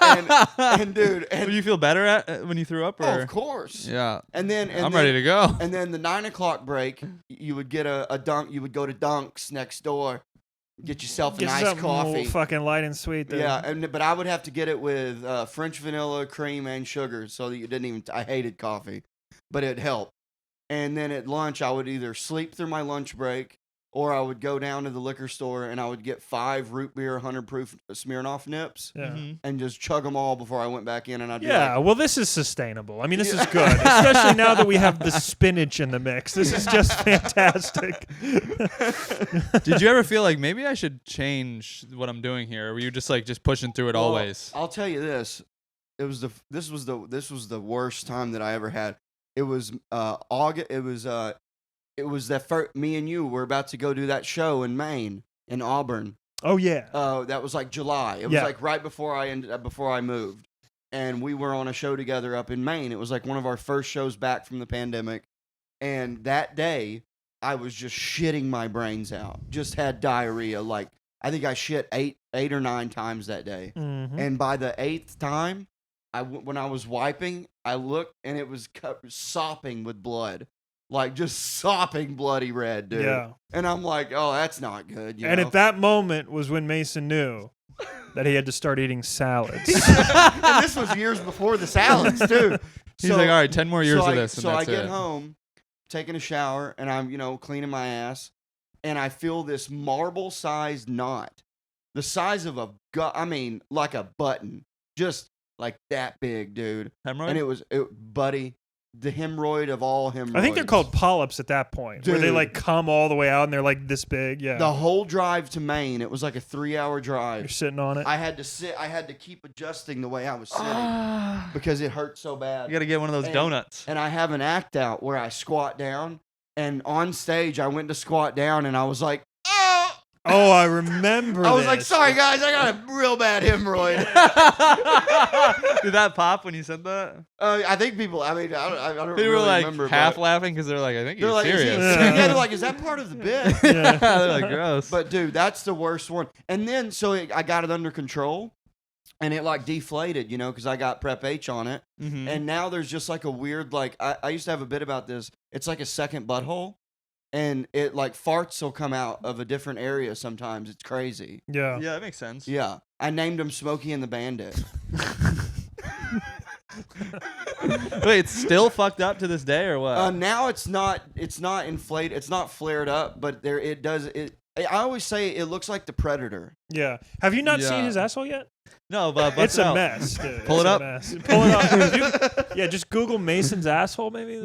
and dude, and Do you feel better when you threw up? Or? oh, of course. Yeah. And then I'm ready to go. And then the 9 o'clock break, you would get a dunk. You would go to Dunk's next door, get yourself a Get nice something coffee. fucking light and sweet. There. Yeah, but I would have to get it with French vanilla, cream, and sugar, so that you didn't even. I hated coffee, but it helped. And then at lunch, I would either sleep through my lunch break, or I would go down to the liquor store and I would get 5 root beer 100 proof Smirnoff nips Yeah. and just chug them all before I went back in. And I'd be Yeah, like, well, this is sustainable. I mean, this is good, especially now that we have the spinach in the mix. This is just fantastic. Did you ever feel like maybe I should change what I'm doing here? Or were you just like pushing through it well, always? I'll tell you this. This was the worst time that I ever had. It was August. It was that me and you were about to go do that show in Maine, in Auburn. Oh yeah. That was like July. It was Yeah. like right before I moved, and we were on a show together up in Maine. It was like one of our first shows back from the pandemic, and that day I was just shitting my brains out. Just had diarrhea. Like I think I shit eight or 9 times that day, Mhm. and by the 8th time, when I was wiping, I looked and it was sopping with blood. Like just sopping bloody red, dude. Yeah. And I'm like, oh, that's not good. You And know? at that moment was when Mason knew that he had to start eating salads. And this was years before the salads, too. He's like, all right, 10 more years of this, and So I that's get it. home, taking a shower, and I'm, cleaning my ass, and I feel this marble-sized knot, the size of like a button, just like that big, dude. Hemorrhoid? And it was, buddy, the hemorrhoid of all hemorrhoids. I think they're called polyps at that point, where they Dude. like come all the way out and they're like this big. Yeah. The whole drive to Maine, it was like a 3-hour drive. You're sitting on it. I had to sit. I had to keep adjusting the way I was sitting because it hurt so bad. You got to get one of those And- donuts. And I have an act out where I squat down, and on stage I went to squat down, and I was like, oh! Oh, I remember. I was like, this. sorry guys, I got a real bad hemorrhoid. Did that pop when you said that? I think people. I mean, I don't They really were like remember. half but laughing because they're like, I think they're he's like, is he- serious. yeah, they're like, is that part of the bit? Yeah. They're like, gross. But dude, that's the worst one. And then I got it under control, and it like deflated, because I got Prep H on it. Mhm. And now there's just like a weird, like, I used to have a bit about this. It's like a second butthole, and it like farts will come out of a different area sometimes. It's crazy. Yeah. yeah, that makes sense. Yeah. I named him Smokey and the Bandit. Wait, it's still fucked up to this day or what? Now it's not inflated. It's not flared up, but I always say it looks like the Predator. Yeah. Have you not seen Yeah. his asshole yet? No, but It's a mess. Dude. Pull It's it a up. mess. Pull it up. Yeah, just Google Mason's asshole, maybe.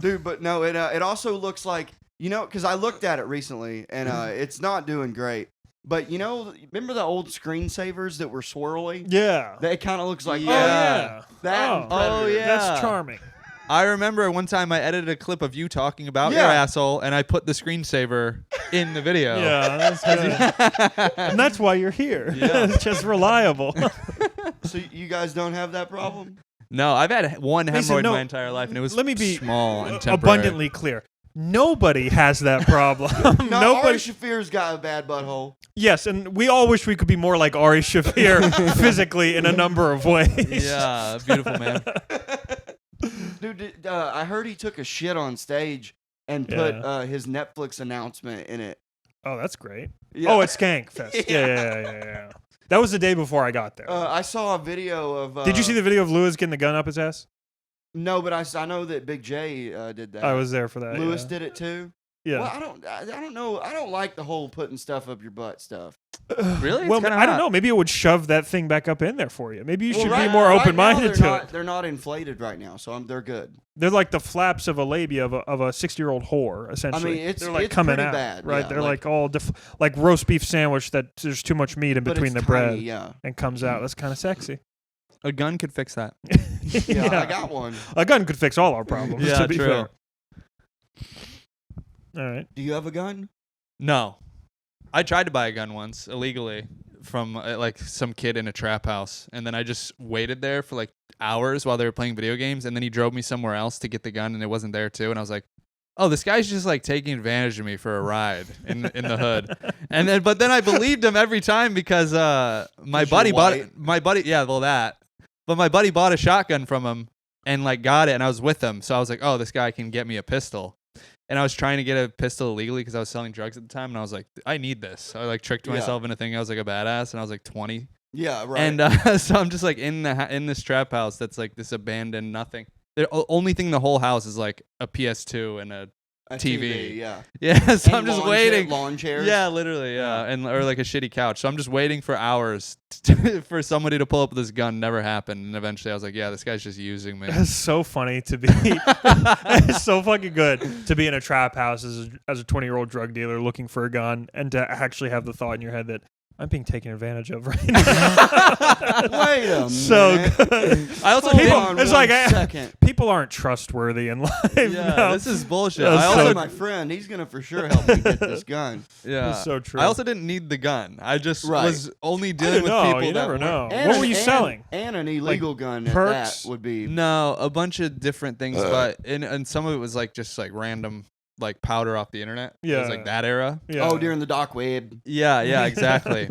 Dude, but no, it also looks like, because I looked at it recently, and it's not doing great. But, remember the old screensavers that were swirly? Yeah. That kind of looks like Oh, yeah. that. and Oh. Predator. yeah. That's charming. I remember one time I edited a clip of you talking about your Yeah. asshole, and I put the screensaver in the video. Yeah, that's good. And that's why you're here. Yeah. It's just reliable. So you guys don't have that problem? No, I've had one Mason, hemorrhoid no, my entire life, and it was let me be small and temporary. abundantly clear. Nobody has that problem. No, Nobody. Ari Shafir's got a bad butthole. Yes, and we all wish we could be more like Ari Shafir physically in a number of ways. Yeah, beautiful man. Dude, I heard he took a shit on stage and put his Netflix announcement in it. Oh, that's great. Yeah. Oh, it's Skank Fest. Yeah. That was the day before I got there. I saw a video of. Did you see the video of Lewis getting the gun up his ass? No, but I know that Big J did that. I was there for that. Lewis yeah. did it too. Yeah. Well, I don't know. I don't like the whole putting stuff up your butt stuff. Really? It's Well, kinda I don't hot. know. Maybe it would shove that thing back up in there for you. Maybe you should Well, be more right open-minded now, to it. They're not inflated right now, so they're good. They're like the flaps of a labia of a 60-year-old whore, essentially. it's- they're like it's coming pretty out, bad, right? yeah, They're like- like all like roast beef sandwich that there's too much meat in But between it's the bread tiny, yeah. and comes out. That's kind of sexy. A gun could fix that. Yeah, I got one. A gun could fix all our problems. Yeah, to be true. fair. All right. Do you have a gun? No. I tried to buy a gun once illegally. from like some kid in a trap house, and then I just waited there for like hours while they were playing video games, and then he drove me somewhere else to get the gun, and it wasn't there too, and I was like, oh, this guy's just like taking advantage of me for a ride in the hood. But then I believed him every time because my buddy bought a shotgun from him and like got it, and I was with him, so I was like, oh, this guy can get me a pistol. And I was trying to get a pistol illegally because I was selling drugs at the time, and I was like, I need this. So I like tricked myself into thinking I was like a badass, and I was like 20. Yeah, right. And so I'm just like in this trap house that's like this abandoned nothing. The only thing in the whole house is like a PS2 and a TV. Yeah. Yeah, so And I'm just waiting. Lawn chairs. Yeah, literally, yeah. And or like a shitty couch. So I'm just waiting for hours for somebody to pull up with this gun. Never happened. And eventually I was like, yeah, this guy's just using me. It's so funny to be. It's so fucking good to be in a trap house as a 20-year-old drug dealer looking for a gun, and to actually have the thought in your head that I'm being taken advantage of right now. Wait a minute. So good. I also Hold didn't. on it's one like second. People aren't trustworthy in life. Yeah, no. this is bullshit. That's I I also also my friend. He's gonna for sure help me get this gun. yeah. It's so true. I also didn't need the gun. I just Right. was only I dealing don't with know. people You that never weren't- know. And What were you selling? And an illegal gun at perks? that would be. No, a bunch of different things, but and some of it was like just like random like powder off the internet. It was Yeah. like that era. Yeah. Oh, during the dark web. Yeah, exactly.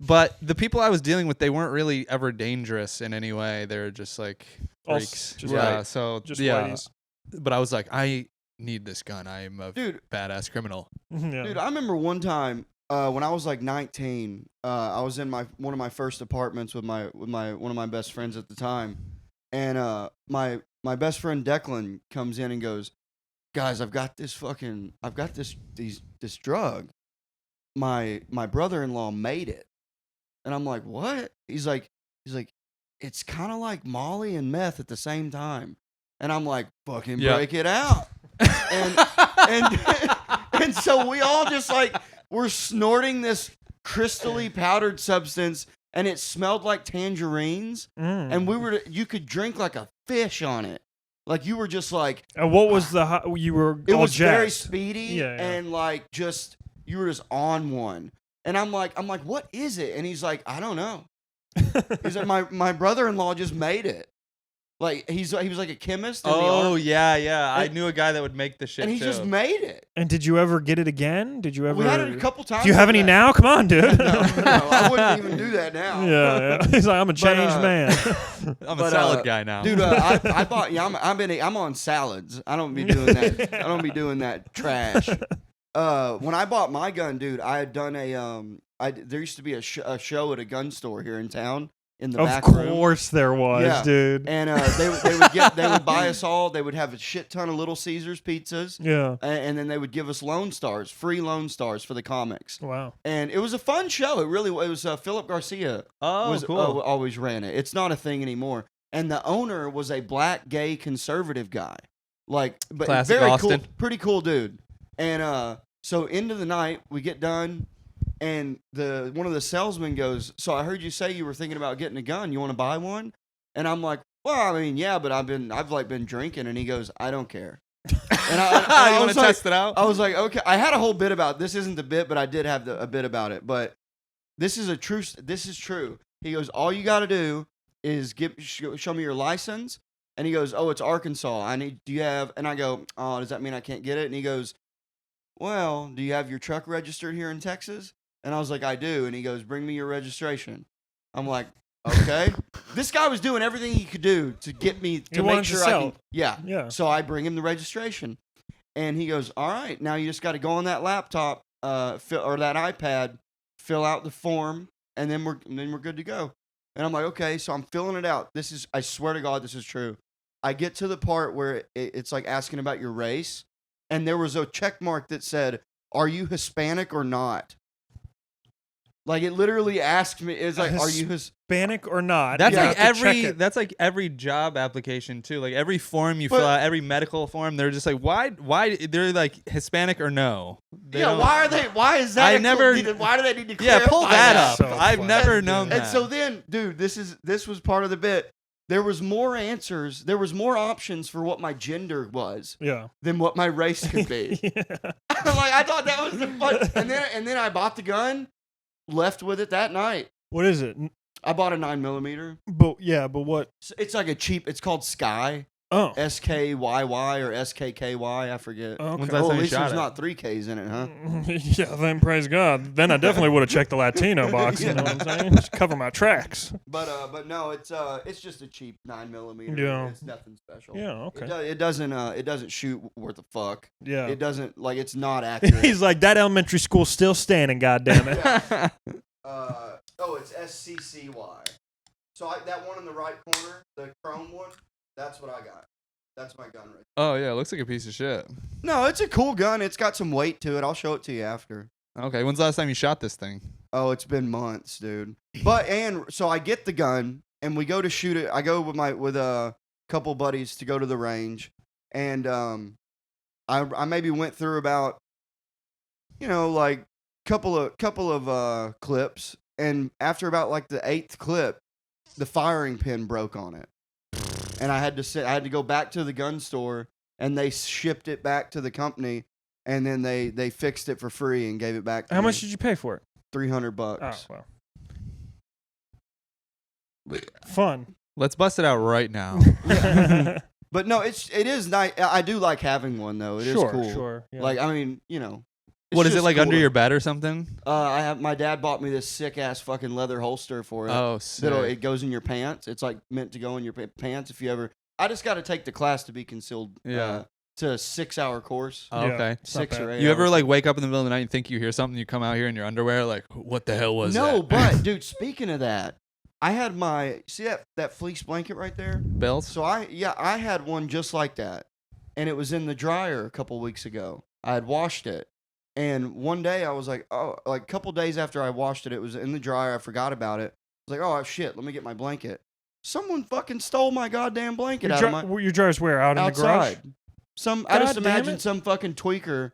But the people I was dealing with, they weren't really ever dangerous in any way. They're just like All freaks. just yeah, right. so Just yeah. whiteys. But I was like, I need this gun. I am a Dude, badass criminal. Yeah. Dude, I remember one time when I was like 19. I was in one of my first apartments with one of my best friends at the time, and my best friend Declan comes in and goes, "Guys, I've got this drug. My brother-in-law made it," and I'm like, "What?" He's like, "It's kind of like Molly and meth at the same time," and I'm like, "Fucking Yeah. break it out," and so we all just like we're snorting this crystally powdered substance, and it smelled like tangerines, and you could drink like a fish on it. Like you were just like, And what was you were it all was very jazzed. speedy, Yeah. and like just you were just on one. And I'm like, what is it? And he's like, I don't know. He's like, my brother-in-law just made it. Like he was like a chemist. In the Oh army, yeah. I And- knew a guy that would make the shit and he too. just made it. And did you ever get it again? Did you ever? We had it a couple times. Do you have like any that. now? Come on, dude. No, I wouldn't even do that now. Yeah. He's like, I'm a changed man. I'm a but, salad guy now. Dude, I bought. Yeah, I'm on salads. I don't be doing that. I don't be doing that trash. When I bought my gun, dude, I had done there used to be a show at a gun store here in town in the Of back room. course there was, Yeah. dude. And they would buy us all. They would have a shit ton of Little Caesars pizzas, Yeah. and then they would give us Lone Stars, free Lone Stars for the comics. Wow. And it was a fun show. It was Philip Garcia. oh, cool. Always ran it. It's not a thing anymore. And the owner was a black gay conservative guy, but Classic very Austin. cool, pretty cool dude. And so into the night we get done, and one of the salesmen goes, "So I heard you say you were thinking about getting a gun. You want to buy one?" And I'm like, "Well, I mean, yeah, but I've been drinking." And he goes, "I don't care." And I you want was to like, test it out? I was like, okay. I had a whole bit about this. Isn't the bit, but I did have a bit about it. But this is true. He goes, all you got to do is show me your license. And he goes, oh, it's Arkansas. Do you have? And I go, oh, does that mean I can't get it? And he goes, well, do you have your truck registered here in Texas? And I was like, I do. And he goes, bring me your registration. I'm like, okay. This guy was doing everything he could do to get me to wanted make to sure I sell. can. Yeah. Yeah. So I bring him the registration, and he goes, "All right, now you just got to go on that laptop, or that iPad, fill out the form, and then we're good to go." And I'm like, "Okay." So I'm filling it out. I swear to God, this is true. I get to the part where it's like asking about your race, and there was a check mark that said, "Are you Hispanic or not?" Like it literally asked me, "It's like, are you Hispanic or not?" That's You like have to check it. that's like every job application too. Like every form you But- fill out, every medical form, they're just like, why they're like Hispanic or no? They Yeah, don't- why is that? Why do they need to Yeah, clarify pull that up. So I've funny. never known that. And so then, dude, this was part of the bit. There was more answers. There was more options for what my gender was Yeah. than what my race could be. Yeah. Like I thought that was the fun. And then I bought the gun, left with it that night. What is it? I bought a 9mm. But what? It's like a cheap. It's called Sky. Oh. SKYY or SKKY. I forget. Okay. When's Oh, last at time you least shot there's it? not 3 Ks in it, huh? Yeah, then praise God. Then I definitely would have checked the Latino box. You know what I'm saying? Just cover my tracks. But no, it's just a cheap 9mm. Yeah. It's nothing special. Yeah. Okay. It doesn't shoot worth a fuck. Yeah. It doesn't like it's not accurate. He's like, that elementary school's still standing. Goddamn it. Yeah. It's SCCY. So that one in the right corner, the chrome one, that's what I got. That's my gun right Oh yeah, it looks like a piece of shit. No, it's a cool gun. It's got some weight to it. I'll show it to you after. Okay, when's the last time you shot this thing? Oh, it's been months, dude. So I get the gun and we go to shoot it. I go with a couple buddies to go to the range, and I maybe went through about, like couple of clips, and after about like the 8th clip, the firing pin broke on it. And I had to go back to the gun store, and they shipped it back to the company, and then they fixed it for free and gave it back to me. How much did you pay for it? $300. Oh, well. Fun. Let's bust it out right now. But no, it is nice. I do like having one though. It is cool. Sure. Yeah. Like, I mean, What is it, just like cool under to- your bed or something? my dad bought me this sick ass fucking leather holster for it. Oh, sick. It goes in your pants. It's like meant to go in your pants if you ever. I just got to take the class to be concealed. Yeah. To a 6-hour course. Oh, okay. It's not 6 or bad. 8. You ever hours. like wake up in the middle of the night and think you hear something, you come out here in your underwear, like, what the hell was that? No, but dude, speaking of that, I had see that fleece blanket right there. Bills? So I had one just like that, and it was in the dryer a couple weeks ago. I had washed it, and one day I was like, like a couple days after I washed it, it was in the dryer. I forgot about it. I was like, oh shit, let me get my blanket. Someone fucking stole my goddamn blanket out of my Your dryers where? Out in the garage? outside. I just God damn imagine it. some fucking tweaker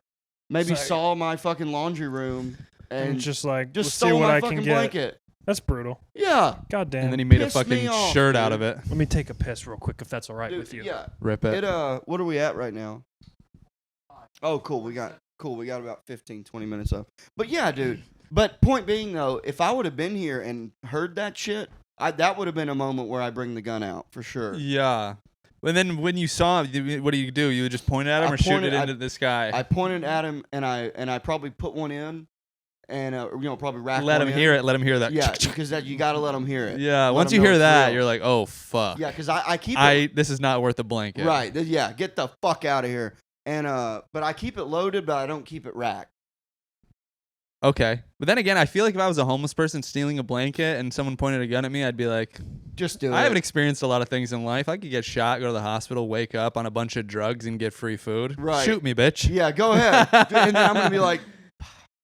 maybe Sorry. saw my fucking laundry room And and just like, let's see stole what my I fucking can get. blanket. That's brutal. Yeah. God damn. And then he made a Pissed me fucking off, shirt out dude. of it. Let me take a piss real quick if that's all right Dude, with you. Yeah. Rip it. What are we at right now? Oh, cool. We got about 15, 20 minutes left. But yeah, dude. But point being though, if I would have been here and heard that shit, that would have been a moment where I bring the gun out for sure. Yeah. And then when you saw him, what do? You would just point at him I or shoot pointed- it into the sky? I pointed at him and I probably put one in, and probably rack Let one him in. hear it. Let him hear that. Yeah, because you gotta let him hear it. Yeah. Let Once him you know hear it's that, real. you're like, oh fuck. Yeah, because I keep it This is not worth a blanket. right. Yeah, get the fuck out of here. And but I keep it loaded, but I don't keep it racked. Okay. But then again, I feel like if I was a homeless person stealing a blanket and someone pointed a gun at me, I'd be like, Just do it. I haven't experienced a lot of things in life. I could get shot, go to the hospital, wake up on a bunch of drugs, and get free food. Right. Shoot me, bitch. Yeah, go ahead. And then I'm gonna be like,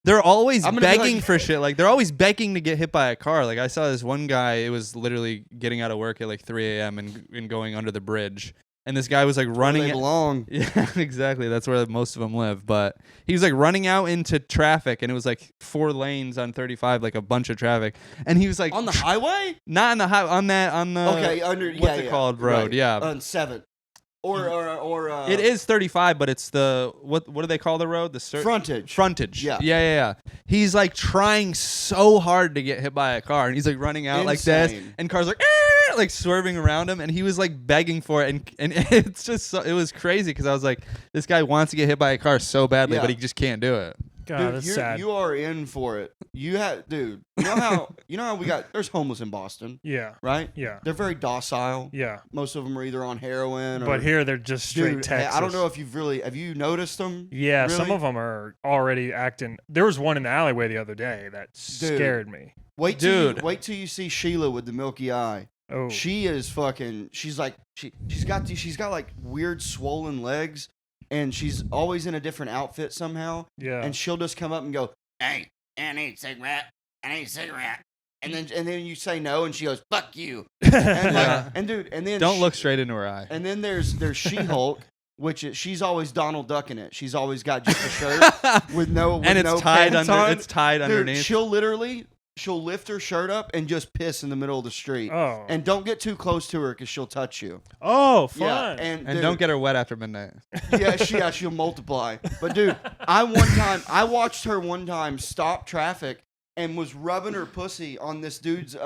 They're always I'm gonna be begging like- for shit. Like, they're always begging to get hit by a car. Like, I saw this one guy, it was literally getting out of work at like 3 a.m. and going under the bridge. And this guy was like running. they belong. Yeah, exactly. That's where most of them live. But he was like running out into traffic, and it was like 4 lanes on 35, like a bunch of traffic. And he was like On the highway? not on the on the Okay, under what's it called road? right. Yeah, On 7th. Or it is 35, but it's the what do they call the road? The frontage. Frontage. Yeah. Yeah. He's like trying so hard to get hit by a car, and he's like running out like this, Insane. and cars like swerving around him, and he was like begging for it, and it's just it was crazy because I was like, this guy wants to get hit by a car so badly, Yeah. but he just can't do it. God, Dude, that's sad. you are in for it. You know how we got there's homeless in Boston, Yeah. right? Yeah. They're very docile. Yeah. Most of them are either on heroin or But here they're just straight dude, Texas. I don't know if have you noticed them? Yeah, some Really? of them are already acting. There was one in the alleyway the other day that scared me. Wait till Dude. wait till you see Sheila with the milky eye. Oh. She is fucking. She's like she's got like weird swollen legs, and she's always in a different outfit somehow. Yeah. And she'll just come up and go, "Hey, I need a cigarette. I need a cigarette." And then you say no, and she goes, "Fuck you." And Yeah. and dude, and then Don't look straight into her eye. And then there's She-Hulk, which she's always Donald Ducking it. She's always got just a shirt with no And it's no tied pants under. on. It's tied Dude, underneath. she'll lift her shirt up and just piss in the middle of the street. Oh. And don't get too close to her because she'll touch you. Oh, Yeah, fun. And dude, don't get her wet after midnight. she'll multiply. But dude, I watched her one time stop traffic and was rubbing her pussy on this dude's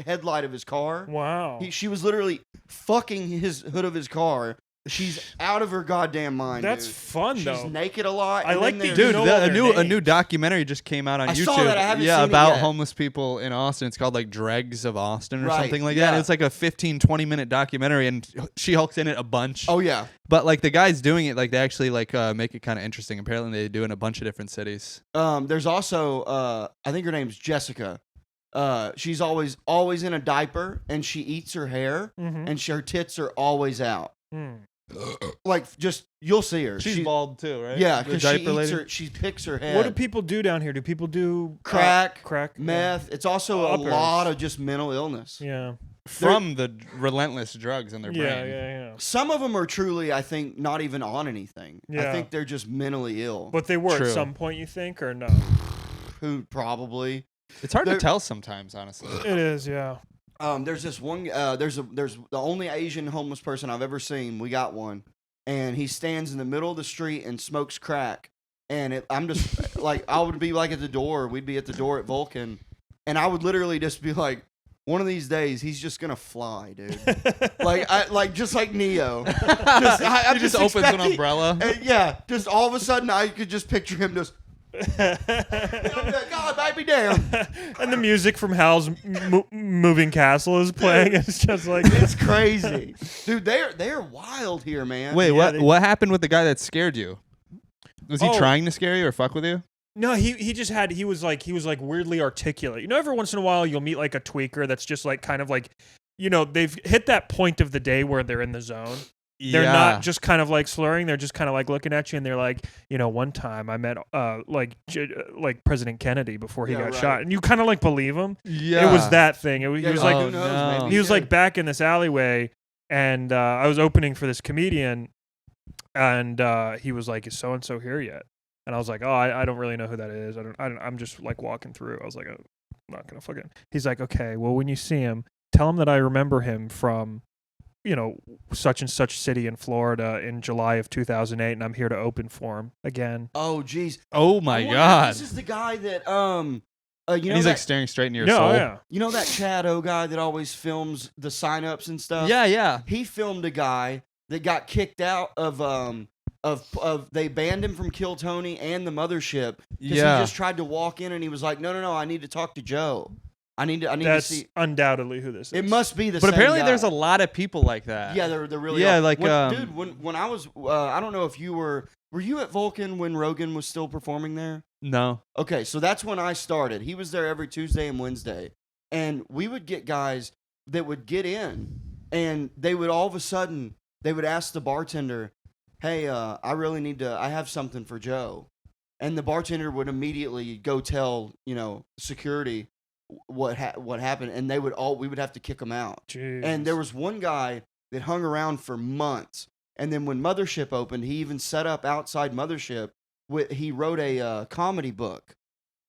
headlight of his car. Wow. She was literally fucking his hood of his car. She's out of her goddamn mind. That's dude. fun though. She's naked a lot. I and like then the there's- Dude, know all a their new names. documentary just came out on I YouTube. saw that. I haven't seen it about yet. homeless people in Austin. It's called like Dregs of Austin or Right, something like yeah. that. It's like a 15-20 minute documentary, and She-Hulk's in it a bunch. Oh yeah. But like the guys doing it, like they actually like make it kind of interesting. Apparently, they do it in a bunch of different cities. There's also I think her name's Jessica. She's always in a diaper, and she eats her hair, Mhm. and her tits are always out. Mm. Like just you'll see her. She's bald too, right? Yeah, The because she diaper eats lady? she picks her head. What do people do down here? Do people do Crack, crack, meth? It's also a Uppers. lot of just mental illness. Yeah. From the relentless drugs in their brain. Yeah. Some of them are truly, I think, not even on anything. I Yeah. think they're just mentally ill. But they were True. at some point, you think, or no? Who probably? It's hard They're- to tell sometimes, honestly. It is, yeah. There's this one. There's the only Asian homeless person I've ever seen. We got one, and he stands in the middle of the street and smokes crack. And I'm just like, I would be like at the door. We'd be at the door at Vulcan, and I would literally just be like, one of these days he's just gonna fly, dude. just like Neo. I'm He just opens an expecting- umbrella. Yeah, just all of a sudden I could just picture him just. I'm like, God, baby, damn. And the music from Hal's Moving Castle is playing. It's just like It's crazy, dude. They're wild here, man. Wait, Yeah, what happened with the guy that scared you? Was he Oh. trying to scare you or fuck with you? No, he just had he was like weirdly articulate. You know, every once in a while you'll meet like a tweaker that's just like kind of like, you know, they've hit that point of the day where they're in the zone. They're not just kind of like slurring. They're just kind of like looking at you, and they're like, you know, one time I met like President Kennedy before he Yeah, got right. shot, and you kind of like believe him. Yeah. It was that thing. He Yeah, was like, like who knows? no. Maybe he was did. like back in this alleyway, and I was opening for this comedian, and he was like, "Is so and so here yet?" And I was like, "Oh, I don't really know who that is. I'm just like walking through." I was like, "I'm not gonna fucking." He's like, "Okay, well, when you see him, tell him that I remember him from, you know, such and such city in Florida in July of 2008, and I'm here to open for him again." Oh, jeez. Oh my I wonder if god. This is the guy that you And know he's that, like staring straight into your No, soul. yeah. you know that Chad O guy that always films the signups and stuff. Yeah. He filmed a guy that got kicked out of they banned him from Kill Tony and the Mothership because Yeah. he just tried to walk in and he was like, no, I need to talk to Joe. I need to That's see. undoubtedly who this is. It must be the But same apparently guy. there's a lot of people like that. Yeah, there really Yeah, are. like, dude, when I was I don't know if you were you at Vulcan when Rogan was still performing there? No. Okay, so that's when I started. He was there every Tuesday and Wednesday. And we would get guys that would get in and they would all of a sudden they would ask the bartender, "Hey, I have something for Joe." And the bartender would immediately go tell, security what happened, and we would have to kick them out. Jeez. And there was one guy that hung around for months. And then when Mothership opened, he even set up outside Mothership. He wrote a comedy book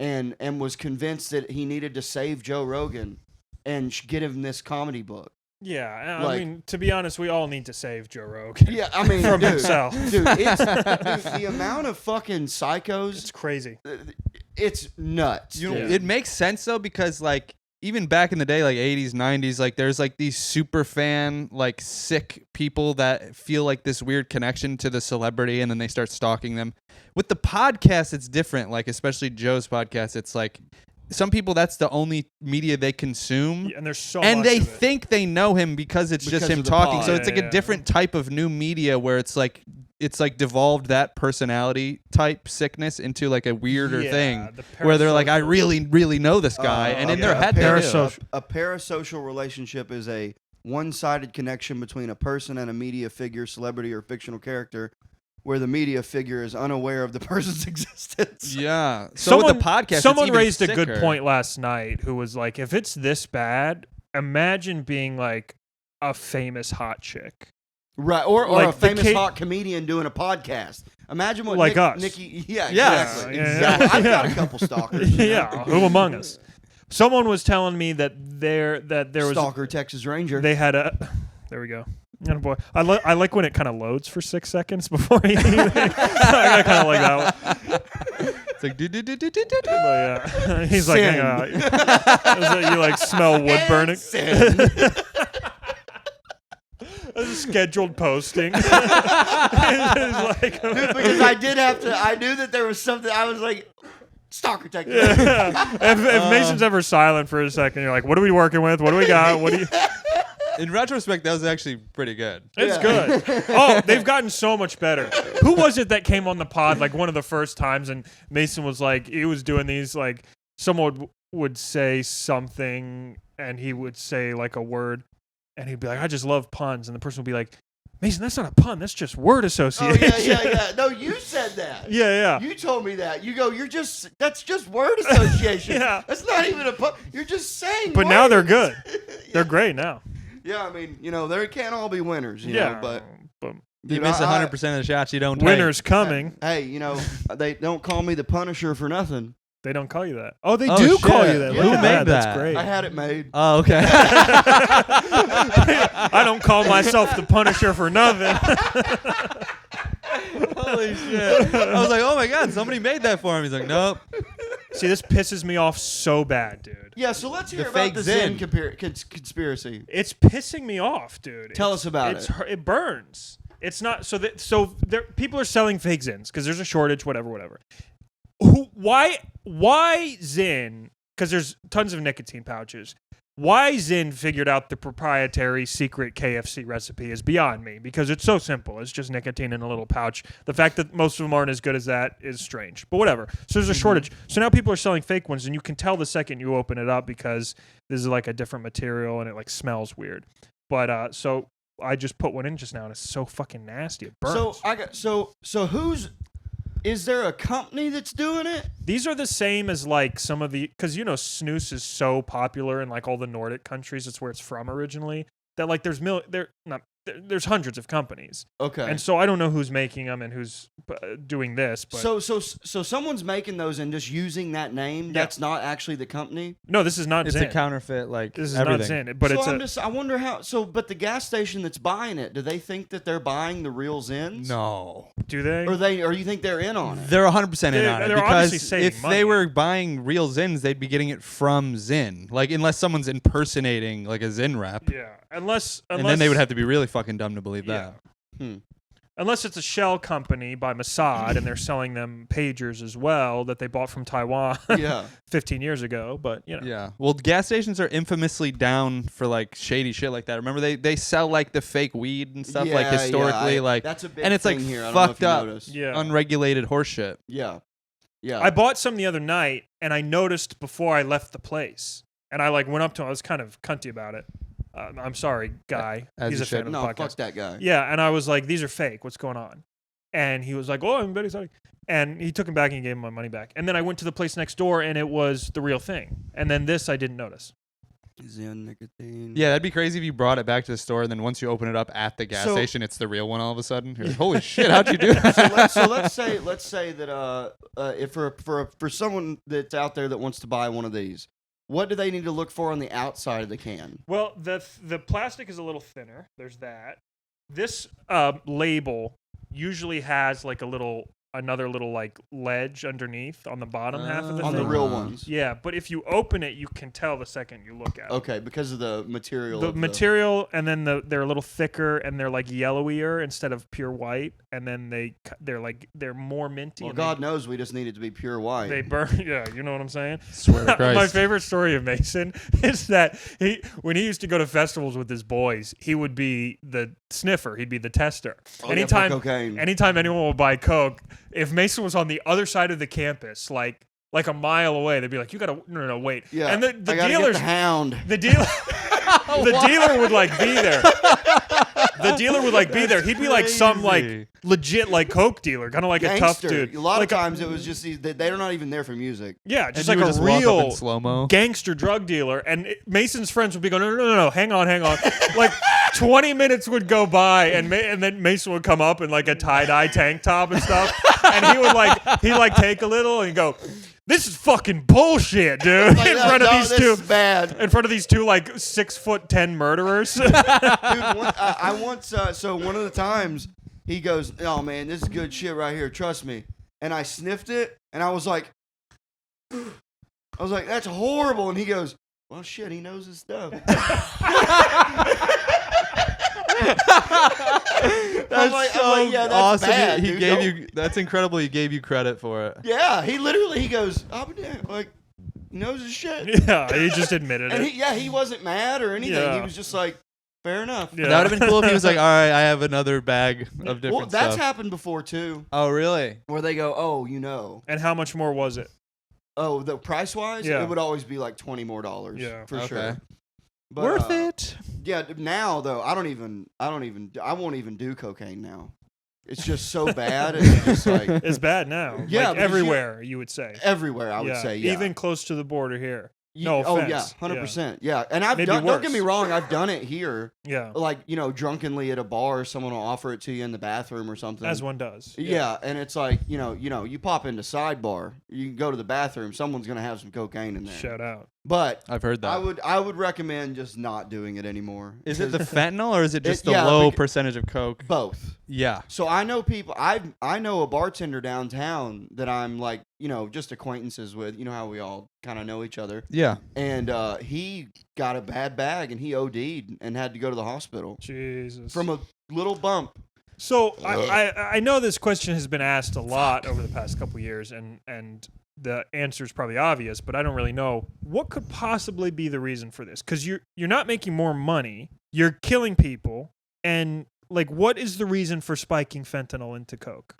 and was convinced that he needed to save Joe Rogan and get him this comedy book. Yeah, I Like- mean, to be honest, we all need to save Joe Rogan Yeah, I mean, from dude, himself. dude, the amount of fucking psychos, It's crazy. it's nuts. You know, dude. it makes sense though because like even back in the day, like 80s, 90s, like there's like these super fan, like sick people that feel like this weird connection to the celebrity and then they start stalking them. With the podcast, it's different. Like especially Joe's podcast, it's like some people that's the only media they consume. And there's so And much they of it. think they know him because it's Because just him of the talking. pod. So it's like Yeah. a different type of new media where it's like devolved that personality type sickness into like a weirder Yeah, thing the where they're like, I parasocial- really, really know this guy. And in their yeah, head, they do. parasocial. A parasocial relationship is a one-sided connection between a person and a media figure, celebrity, or fictional character, where the media figure is unaware of the person's existence. Yeah. So with the podcast, someone it's even raised a sicker. good point last night who was like, if it's this bad, imagine being like a famous hot chick. Right, or Like a the famous kid- hot comedian doing a podcast. Imagine what Like us. Nikki. Yeah, Yeah. exactly. Yeah, exactly. I've got yeah. a couple stalkers. you know? Yeah, who among us? Someone was telling me that there was Stalker Texas Ranger. they had a. There we go. Oh boy, I like when it kind of loads for 6 seconds before you. I kind of like that one. It's like Yeah. He's like, hang on. You like smell wood burning. This is scheduled posting. It's like, Dude, because I knew that there was something. I was like, stalker technique. yeah. If Mason's ever silent for a second, you're like, what are we working with? What do we got? What do you? In retrospect, that was actually pretty good. It's good. Oh, they've gotten so much better. Who was it that came on the pod like one of the first times, and Mason was like, he was doing these like someone would say something and he would say like a word and he'd be like, I just love puns, and the person would be like, Mason, that's not a pun, that's just word association. Oh yeah. No, you said that. Yeah. You told me that. You go, that's just word association. Yeah. That's not even a pun. You're just saying. But words. now they're good. Yeah. They're great now. Yeah, I mean, they can't all be winners, you know, but You miss 100% of the shots you don't take. Winners coming. Hey, they don't call me the Punisher for nothing. They don't call you that. Oh, they Oh, do shit. call you that. Yeah. Look Who at made that? that? That's great. I had it made. Oh, okay. I don't call myself the Punisher for nothing. Holy shit. I was like, oh my God, somebody made that for him. He's like, nope. See, this pisses me off so bad, dude. Yeah, so let's hear The about fake the Zen. conspiracy. It's pissing me off, dude. Tell us about it. It burns. It's not so that people are selling fake Zins because there's a shortage, whatever. Why Zin? Because there's tons of nicotine pouches. Why Zin figured out the proprietary secret KFC recipe is beyond me, because it's so simple. It's just nicotine in a little pouch. The fact that most of them aren't as good as that is strange, but whatever. So there's a shortage. So now people are selling fake ones, and you can tell the second you open it up because this is like a different material and it like smells weird. But so I just put one in just now, and it's so fucking nasty. It burns. So who's? Is there a company that's doing it? These are the same as like some of the, because snus is so popular in like all the Nordic countries. It's where it's from originally. That like there's hundreds of companies. Okay. And so I don't know who's making them and who's doing this. But So someone's making those and just using that name. Yeah. That's not actually the company. no, this is not It's Zin. a counterfeit, like This is everything. not Zin. But I wonder how. But the gas station that's buying it, do they think that they're buying the real Zins? No. do they? Or you think they're in on it? They're 100% in They're- on it, they're obviously because saving if money. they were buying real Zins, they'd be getting it from Zin. Like, unless someone's impersonating like a Zin rep. Yeah. Unless And then they would have to be really fucking dumb to believe that. Unless it's a shell company by Mossad and they're selling them pagers as well that they bought from Taiwan Yeah. 15 years ago. But, Yeah. Well, gas stations are infamously down for like shady shit like that. Remember they sell like the fake weed and stuff like Yeah, historically, like that's a big and it's like thing here. I don't know if fucked you up, noticed. Yeah. unregulated horseshit. Yeah. Yeah. I bought some the other night, and I noticed before I left the place, and I like went up to him. I was kind of cunty about it. I'm sorry, guy. As He's you a fan should. of the no, podcast. fuck that guy. Yeah, and I was like, "These are fake. What's going on?" And he was like, "Oh, I'm very sorry." And he took them back and he gave him my money back. And then I went to the place next door, and it was the real thing. And then this I didn't notice. Zen nicotine. Yeah, that'd be crazy if you brought it back to the store and then once you open it up at the gas So- station, it's the real one all of a sudden. You're like, holy shit, how'd you do that? So let's say that if for someone that's out there that wants to buy one of these, what do they need to look for on the outside of the can? Well, the plastic is a little thinner. There's that. This label usually has like another little like ledge underneath on the bottom half of the On thing. the real ones. Yeah, but if you open it, you can tell the second you look at it. Okay, because of the material. The of material, and then they're a little thicker, and they're like yellowier instead of pure white, and then they're more minty. Well, and God knows we just need it to be pure white. they burn. Yeah, you know what I'm saying. Swear to Christ. My favorite story of Mason is that when he used to go to festivals with his boys, he would be the sniffer. He'd be the tester. Oh, yeah, for cocaine. Anytime anyone would buy coke, if Mason was on the other side of the campus, like a mile away, they'd be like, "You gotta no wait." Yeah. And the I gotta get dealers, the hound. the dealer, the dealer would like be there. The dealer would like be there. He'd be like some like crazy. legit like coke dealer, kind of like a tough Gangster. dude. A lot like of times it was just they're not even there for music. yeah, And just you like would a just walk up in real slow-mo. gangster drug dealer. And Mason's friends would be going, no, hang on. Like 20 minutes would go by, and then Mason would come up in like a tie-dye tank top and stuff, and he'd take a little and go, "This is fucking bullshit, dude." Like, in front of these this two, is bad. in front of these two like 6'10" murderers. Dude, I once so one of the times he goes, "Oh man, this is good shit right here. Trust me." and I sniffed it, and I was like, that's horrible. And he goes, well, shit, he knows his stuff. That's yeah, that's awesome. bad, He dude. gave Don't- you. That's incredible. He gave you credit for it. Yeah, he goes, like, he knows his shit. Yeah, he just admitted And it. he wasn't mad or anything. Yeah. He was just like, fair enough. Yeah. That would have been cool if he was like, all right, I have another bag of different Well, that's stuff. happened before too, Oh, really? where they go, oh, you know. And how much more was it? Oh, the price wise, Yeah. it would always be like $20 more, for Okay. sure. But, Worth it. Yeah, now though, I won't even do cocaine now. It's just so bad. It's just like It's bad now. Yeah, Like because everywhere, you would say. everywhere. I would say, yeah. Even close to the border here. No Oh offense. yeah, 100%. Yeah, and I've Maybe done. Don't get worse. me wrong, I've done it here. Yeah. Like drunkenly at a bar, someone will offer it to you in the bathroom or something. As one does. Yeah, and it's like you pop into sidebar, you can go to the bathroom, someone's gonna have some cocaine in there. Shout out. But I've heard that. I would recommend just not doing it anymore. Is it the 'Cause fentanyl or is it just the yeah, low beca- percentage of coke? both? Yeah. So I know people. I know a bartender downtown that I'm like just acquaintances with. You know how we all kind of know each other. Yeah. And he got a bad bag and he OD'd and had to go to the hospital Jesus. from a little bump. So I know this question has been asked a lot over the past couple years, and the answer is probably obvious, but I don't really know what could possibly be the reason for this. Because you're not making more money, you're killing people, and like, what is the reason for spiking fentanyl into coke?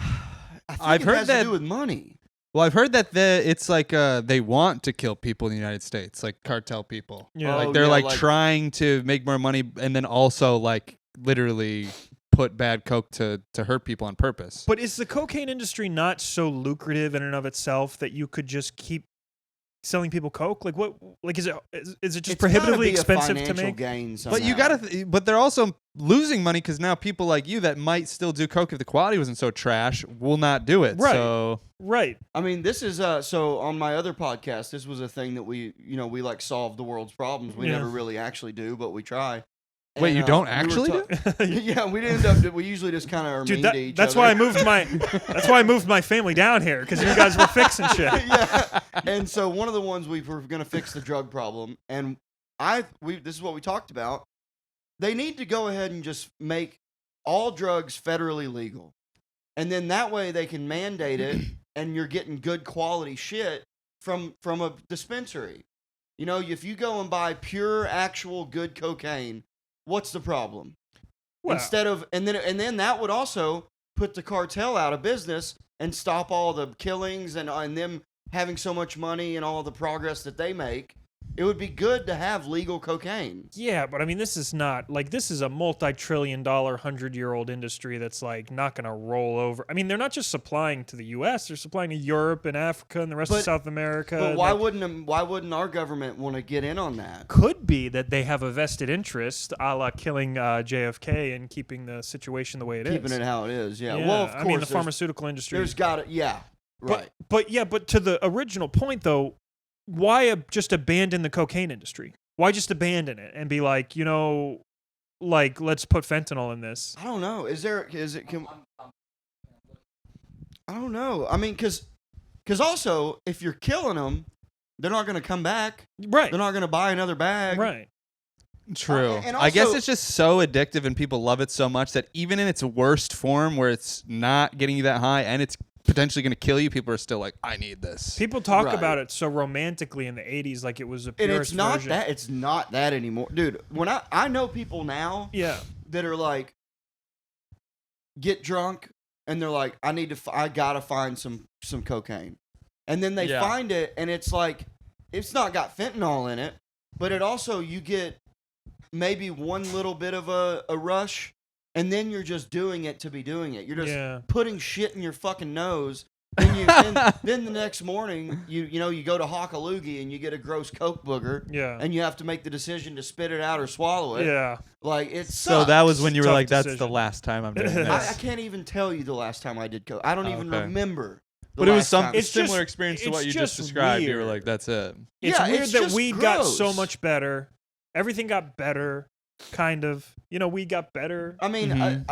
I've heard it has that- to do with money. Well, I've heard that it's like they want to kill people in the United States, like cartel people. Yeah. Like Oh, they're yeah, like like- trying to make more money and then also like literally put bad coke to hurt people on purpose. But is the cocaine industry not so lucrative in and of itself that you could just keep selling people coke? Like what? Like is it just It's gotta prohibitively be a expensive to financial make? gain But you somehow. gotta, but they're also losing money because now people like you that might still do coke if the quality wasn't so trash will not do it. Right. So Right. I mean, this is so on my other podcast, this was a thing that we like solve the world's problems. We Yeah. never really actually do, but we try. Wait, And, you don't we were actually do? Yeah, we didn't end up. We usually just kind of are Dude, mean to each that's other. why I moved my that's why I moved my family down here, because you guys were fixing shit. Yeah, and so one of the ones we were going to fix the drug problem, and this is what we talked about. They need to go ahead and just make all drugs federally legal, and then that way they can mandate it, and you're getting good quality shit from a dispensary. If you go and buy pure, actual good cocaine, what's the problem? Well, And then that would also put the cartel out of business and stop all the killings and them having so much money and all the progress that they make. It would be good to have legal cocaine. yeah, but I mean, this is a multi-trillion-dollar, 100-year-old industry that's like not going to roll over. I mean, they're not just supplying to the U.S.; they're supplying to Europe and Africa and the rest of But- South America. But and, why like, wouldn't our government want to get in on that? could be that they have a vested interest, a la killing JFK and keeping the situation the way it is. Keeping it how it is. Yeah. Well, of course. I mean, the pharmaceutical industry. There's got to. Yeah. Right. But to the original point though, why just abandon the cocaine industry? Why just abandon it and be like, let's put fentanyl in this? I don't know. I don't know. I mean, because also, if you're killing them, they're not going to come back. Right. They're not going to buy another bag. Right. True. And I guess also- it's just so addictive and people love it so much that even in its worst form where it's not getting you that high and it's potentially going to kill you, people are still like, I need this. People talk Right. about it so romantically in the 80s like it was the And purest it's not version. that. It's not that anymore, dude. When I know people now Yeah. that are like get drunk and they're like, I gotta find some cocaine, and then they Yeah. find it and it's like it's not got fentanyl in it, but it also you get maybe one little bit of a rush, and then you're just doing it to be doing it. You're just Yeah. putting shit in your fucking nose. Then the next morning, you go to hock a loogie and you get a gross coke booger, Yeah. and you have to make the decision to spit it out or swallow it. Yeah. Like it So that was when you were Tough like, that's the decision. last time I'm doing this. I can't even tell you the last time I did coke. I don't even Okay. remember. the But it was last some time. It's similar just- experience to it's what you just just described. You were weird. like, that's it. It's Yeah, weird it's that just weed got so gross. much better. Everything got better, kind of. Weed got better. I mean, Mhm.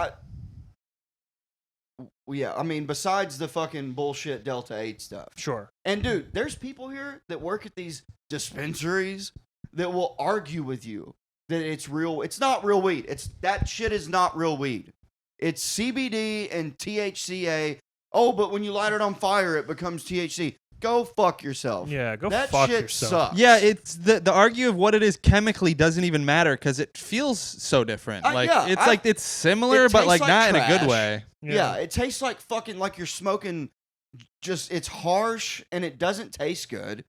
Yeah, I mean, besides the fucking bullshit Delta 8 stuff. Sure. And dude, there's people here that work at these dispensaries that will argue with you that it's real. It's not real weed. That shit is not real weed. It's CBD and THCA. Oh, but when you light it on fire, it becomes THC. Go fuck yourself. Yeah, go that fuck shit yourself. Sucks. Yeah, it's the argue of what it is chemically doesn't even matter because it feels so different. Like yeah, it's similar, it but tastes like like not in a trash. good way. Yeah, it tastes like fucking like you're smoking. Just it's harsh and it doesn't taste good.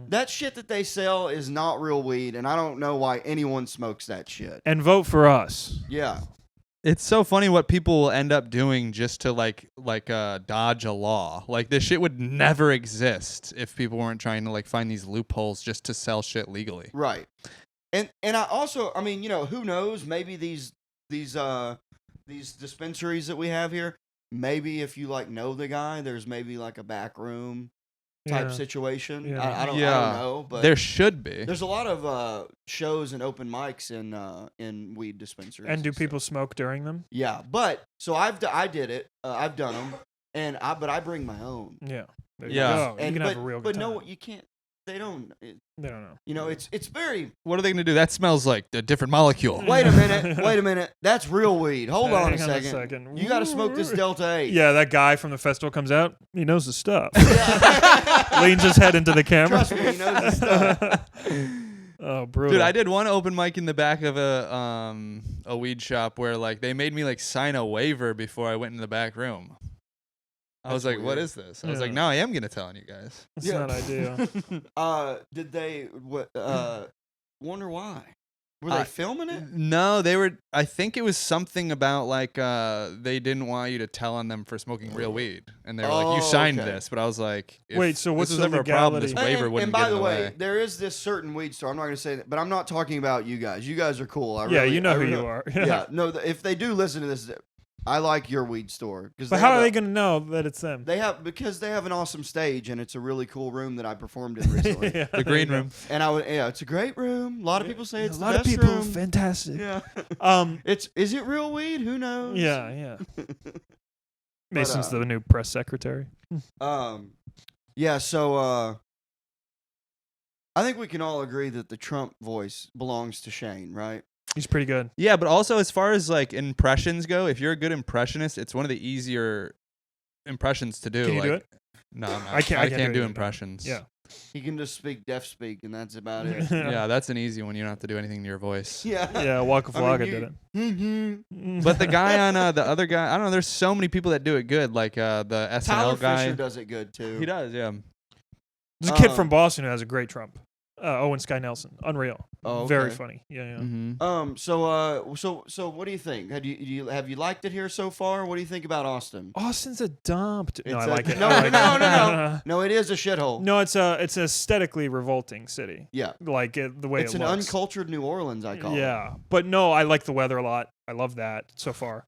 That shit that they sell is not real weed, and I don't know why anyone smokes that shit. And vote for us. Yeah. It's so funny what people will end up doing just to like dodge a law. Like this shit would never exist if people weren't trying to like find these loopholes just to sell shit legally. Right. And I also, I mean, who knows? Maybe these dispensaries that we have here, maybe if you like know the guy, there's maybe like a back room type situation. Yeah. I don't know, but there should be. there's a lot of shows and open mics in weed dispensaries. And do stuff. people smoke during them? Yeah, but so I did it. I've done them, but I bring my own. Yeah. There Yeah. you go. You can have a real good but time. no, you can't. They don't. They don't know. It's very. What are they gonna do? That smells like a different molecule. Wait a minute. That's real weed. Hold on a Hang second. You got to smoke this Delta 8. Yeah, that guy from the festival comes out. He knows the stuff. Leans his head into the camera. Trust me, he knows the stuff. Oh, brutal. Dude, I did one open mic in the back of a weed shop where like they made me like sign a waiver before I went in the back room. I was like, "What weird. is this?" I was Yeah. like, "No, I am gonna tell on you guys." That's Yeah. not ideal. Did they? Wonder why? Were they filming it? No, they were. I think it was something about like they didn't want you to tell on them for smoking real weed, and they were like, "You Oh, signed okay. this," but I was like, if Wait, so what's this was the ever a problem? This legality? waiver wouldn't and by get in the the way, way. there is this certain weed store. I'm not going to say that, but I'm not talking about you guys. You guys are cool. Yeah, you know who you are. Yeah, no. If they do listen to this, I like your weed store. But how are they going to know that it's them? Because they have an awesome stage and it's a really cool room that I performed in recently. Yeah, The green room. And it's a great room. A lot of people say it's a the lot of best people, room. fantastic. Yeah. Um, Is it real weed? Who knows? yeah. Mason's uh, the new press secretary. Yeah. So I think we can all agree that the Trump voice belongs to Shane, right? He's pretty good. Yeah, but also as far as like impressions go, if you're a good impressionist, it's one of the easier impressions to do. Can you like, do it? No, I'm not. I can't do do it either. impressions. Yeah. He can just speak deaf speak, and that's about it. Yeah, that's an easy one. You don't have to do anything to your voice. Yeah. Yeah, Waka I mean, Flocka you- did it. But the guy on the other guy, I don't know. There's so many people that do it good. Like the SNL Tyler guy. Fisher does it good too. He does, yeah. There's a kid from Boston who has a great Trump. Owen Sky Nelson. Unreal. Oh, Very okay. funny. Yeah. Mm-hmm. So what do you think? Have you liked it here so far? What do you think about Austin? Austin's a dump. No, I It's like a- it. No, I like no. it. No, it is a shithole. No, it's an aesthetically revolting city. Yeah. Like the way It's it an looks. uncultured New Orleans, I call it. Yeah, but no, I like the weather a lot. I love that so far.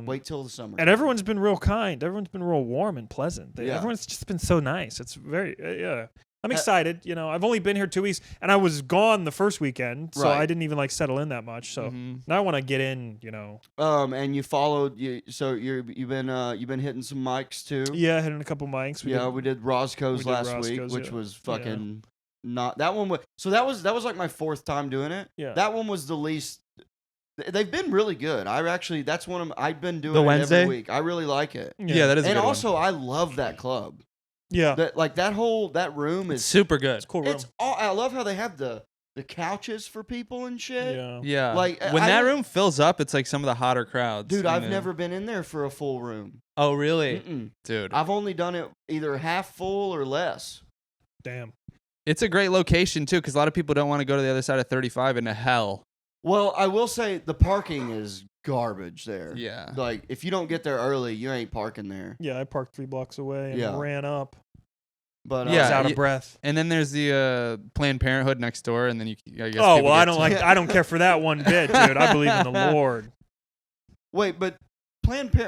Wait till the summer. And everyone's been real kind. Everyone's been real warm and pleasant. Yeah. Everyone's just been so nice. It's very yeah. I'm excited. I've only been here 2 weeks, and I was gone the first weekend, so Right. I didn't even settle in that much. So Mhm. now I want to get in. And you followed. You've been hitting some mics too. Yeah, hitting a couple mics. We did Roscoe's we did last week, Roscoe's, which yeah. was fucking not that one. That was like my fourth time doing it. Yeah. That one was the least. They've been really good. That's one of I've been doing The it Wednesday? every week. I really like it. Yeah, that is a And good also, I love that club. Yeah, That room one. It's is super good. it's a cool room. I love how they have the couches for people and shit. Yeah. Yeah. Like, when I that don't- room fills up, it's like some of the hotter crowds. Dude, in I've the- never been in there for a full room. Oh, really? Mm-mm. Dude. I've only done it either half full or less. Damn. It's a great location too, because a lot of people don't want to go to the other side of 35 into hell. Well, I will say the parking is garbage there. Yeah. Like, if you don't get there early, you ain't parking there. Yeah, I parked 3 blocks away and Yeah. ran up. But I Yeah, was out y- of breath. And then there's the Planned Parenthood next door, and then I guess. Oh people well, I get don't to- I don't care for that one bit, dude. I believe in the Lord. wait, but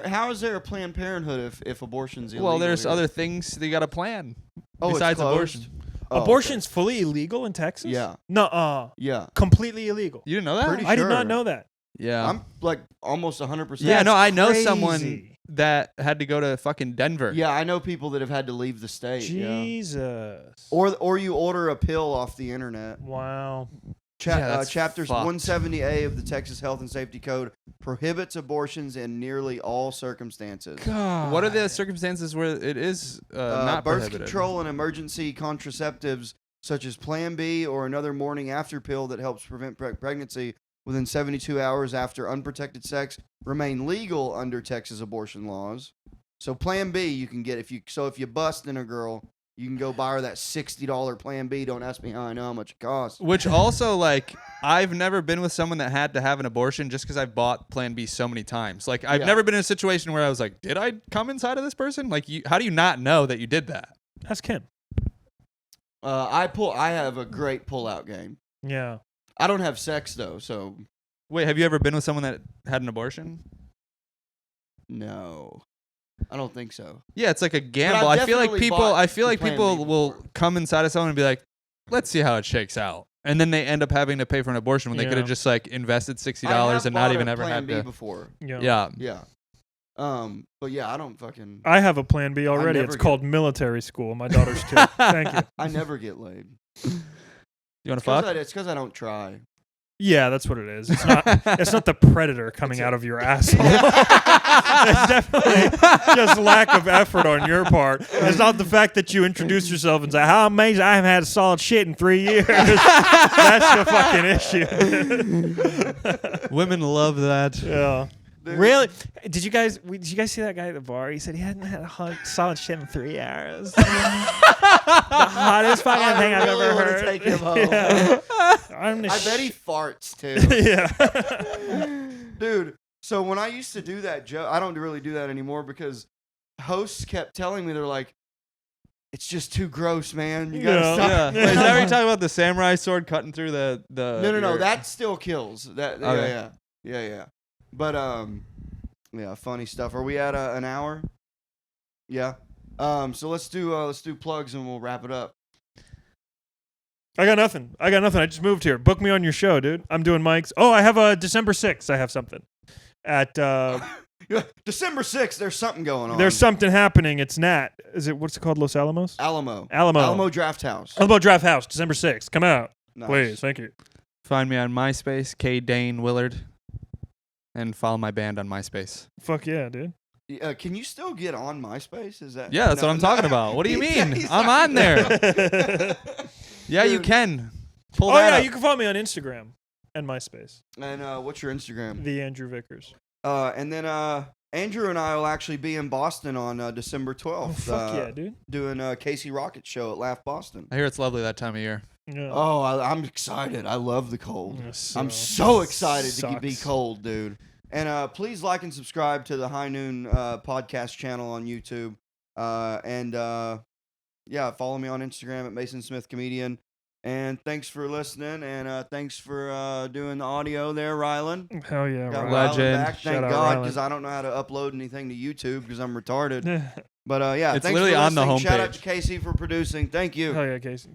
how is there a Planned Parenthood if abortion's illegal? Well, there's here? other things they got to plan Oh, it's besides closed? abortion. Oh, okay. Abortion's fully illegal in Texas? Yeah. Nuh-uh. Yeah. Completely illegal. You didn't know that? Pretty I did sure. not know that. Yeah. I'm like almost 100%. Yeah, no, I know Crazy. someone. that had to go to fucking Denver. Yeah, I know people that have had to leave the state. Yeah. Jesus. Or you order a pill off the internet. Wow. That's Chapters fucked. 170A of the Texas Health and Safety Code prohibits abortions in nearly all circumstances. God. What are the circumstances where it is not birth prohibited? control and emergency contraceptives such as Plan B or another morning after pill that helps prevent pregnancy within 72 hours after unprotected sex remain legal under Texas abortion laws. So Plan B you can get if you bust in a girl, you can go buy her that $60 Plan B. Don't ask me how I know how much it costs. Which also, like, I've never been with someone that had to have an abortion just because I've bought Plan B so many times. Like, I've never been in a situation where I was like, did I come inside of this person? Like, how do you not know that you did that? Ask Ken. I have a great pull-out game. Yeah. I don't have sex though, so Wait, have you ever been with someone that had an abortion? no. I don't think so. Yeah, it's like a gamble. I've I feel like definitely people. bought I feel the like Plan people B will before. come inside of someone and be like, "Let's see how it shakes out," and then they end up having to pay for an abortion when they could have Yeah. just like invested $60 I have and not bought even a ever Plan had B to. before. Yeah. Yeah. Yeah. But yeah, I don't fucking. I have a Plan B already. never It's get- called military school. My daughter's too. Thank you. I never get laid. You want to fuck? It's because I don't try. Yeah, that's what it is. It's not. It's not the predator coming out of your asshole. It's definitely just lack of effort on your part. It's not the fact that you introduce yourself and say, "How amazing! I haven't had a solid shit in 3 years." That's the fucking issue. Women love that. Yeah. Dude. Really? Did you guys see that guy at the bar? He said he hadn't had a solid shit in 3 hours. The hottest fucking thing I've really ever wanna heard. take him home. Yeah. I'm the I bet he farts too. yeah. Dude, so when I used to do that joke, I don't really do that anymore because hosts kept telling me, they're like, it's just too gross, man. You gotta Yeah. stop. Yeah. Yeah. Wait, is that where you talking about the samurai sword cutting through the? No, your- that still kills. That Okay. yeah. But yeah, funny stuff. Are we at an hour? Yeah. So let's do plugs and we'll wrap it up. I got nothing. I just moved here. Book me on your show, dude. I'm doing mics. Oh, I have a December 6th. I have something. At December 6th, there's something going on. there's something happening. It's Nat. What's it called? Los Alamos? Alamo Draft House. Alamo Draft House, December 6th. Come out. Nice. Please. Thank you. Find me on MySpace, K Dane Willard, and follow my band on MySpace. Fuck yeah, dude. Can you still get on MySpace? Is that? Yeah, that's what I'm talking about. What do you mean? I'm on there. Yeah, you Dude. can. Pull Oh that yeah, up. you can follow me on Instagram and MySpace. And what's your Instagram? The Andrew Vickers. And then Andrew and I will actually be in Boston on December 12th. Oh fuck yeah, dude. Doing a Casey Rocket show at Laugh Boston. I hear it's lovely that time of year. Yeah. Oh, I'm excited. I love the cold. Yeah, I'm so excited to sucks. be cold, dude. And please like and subscribe to the High Noon podcast channel on YouTube. Yeah, follow me on Instagram at Mason Smith Comedian. And thanks for listening, and thanks for doing the audio there, Rylan. Hell yeah, Got right. Legend. Rylan back, Shout thank out God, Rylan. because I don't know how to upload anything to YouTube because I'm retarded. But yeah, It's thanks literally for on the listening. Shout out homepage. to Casey for producing. Thank you. Hell yeah, Casey.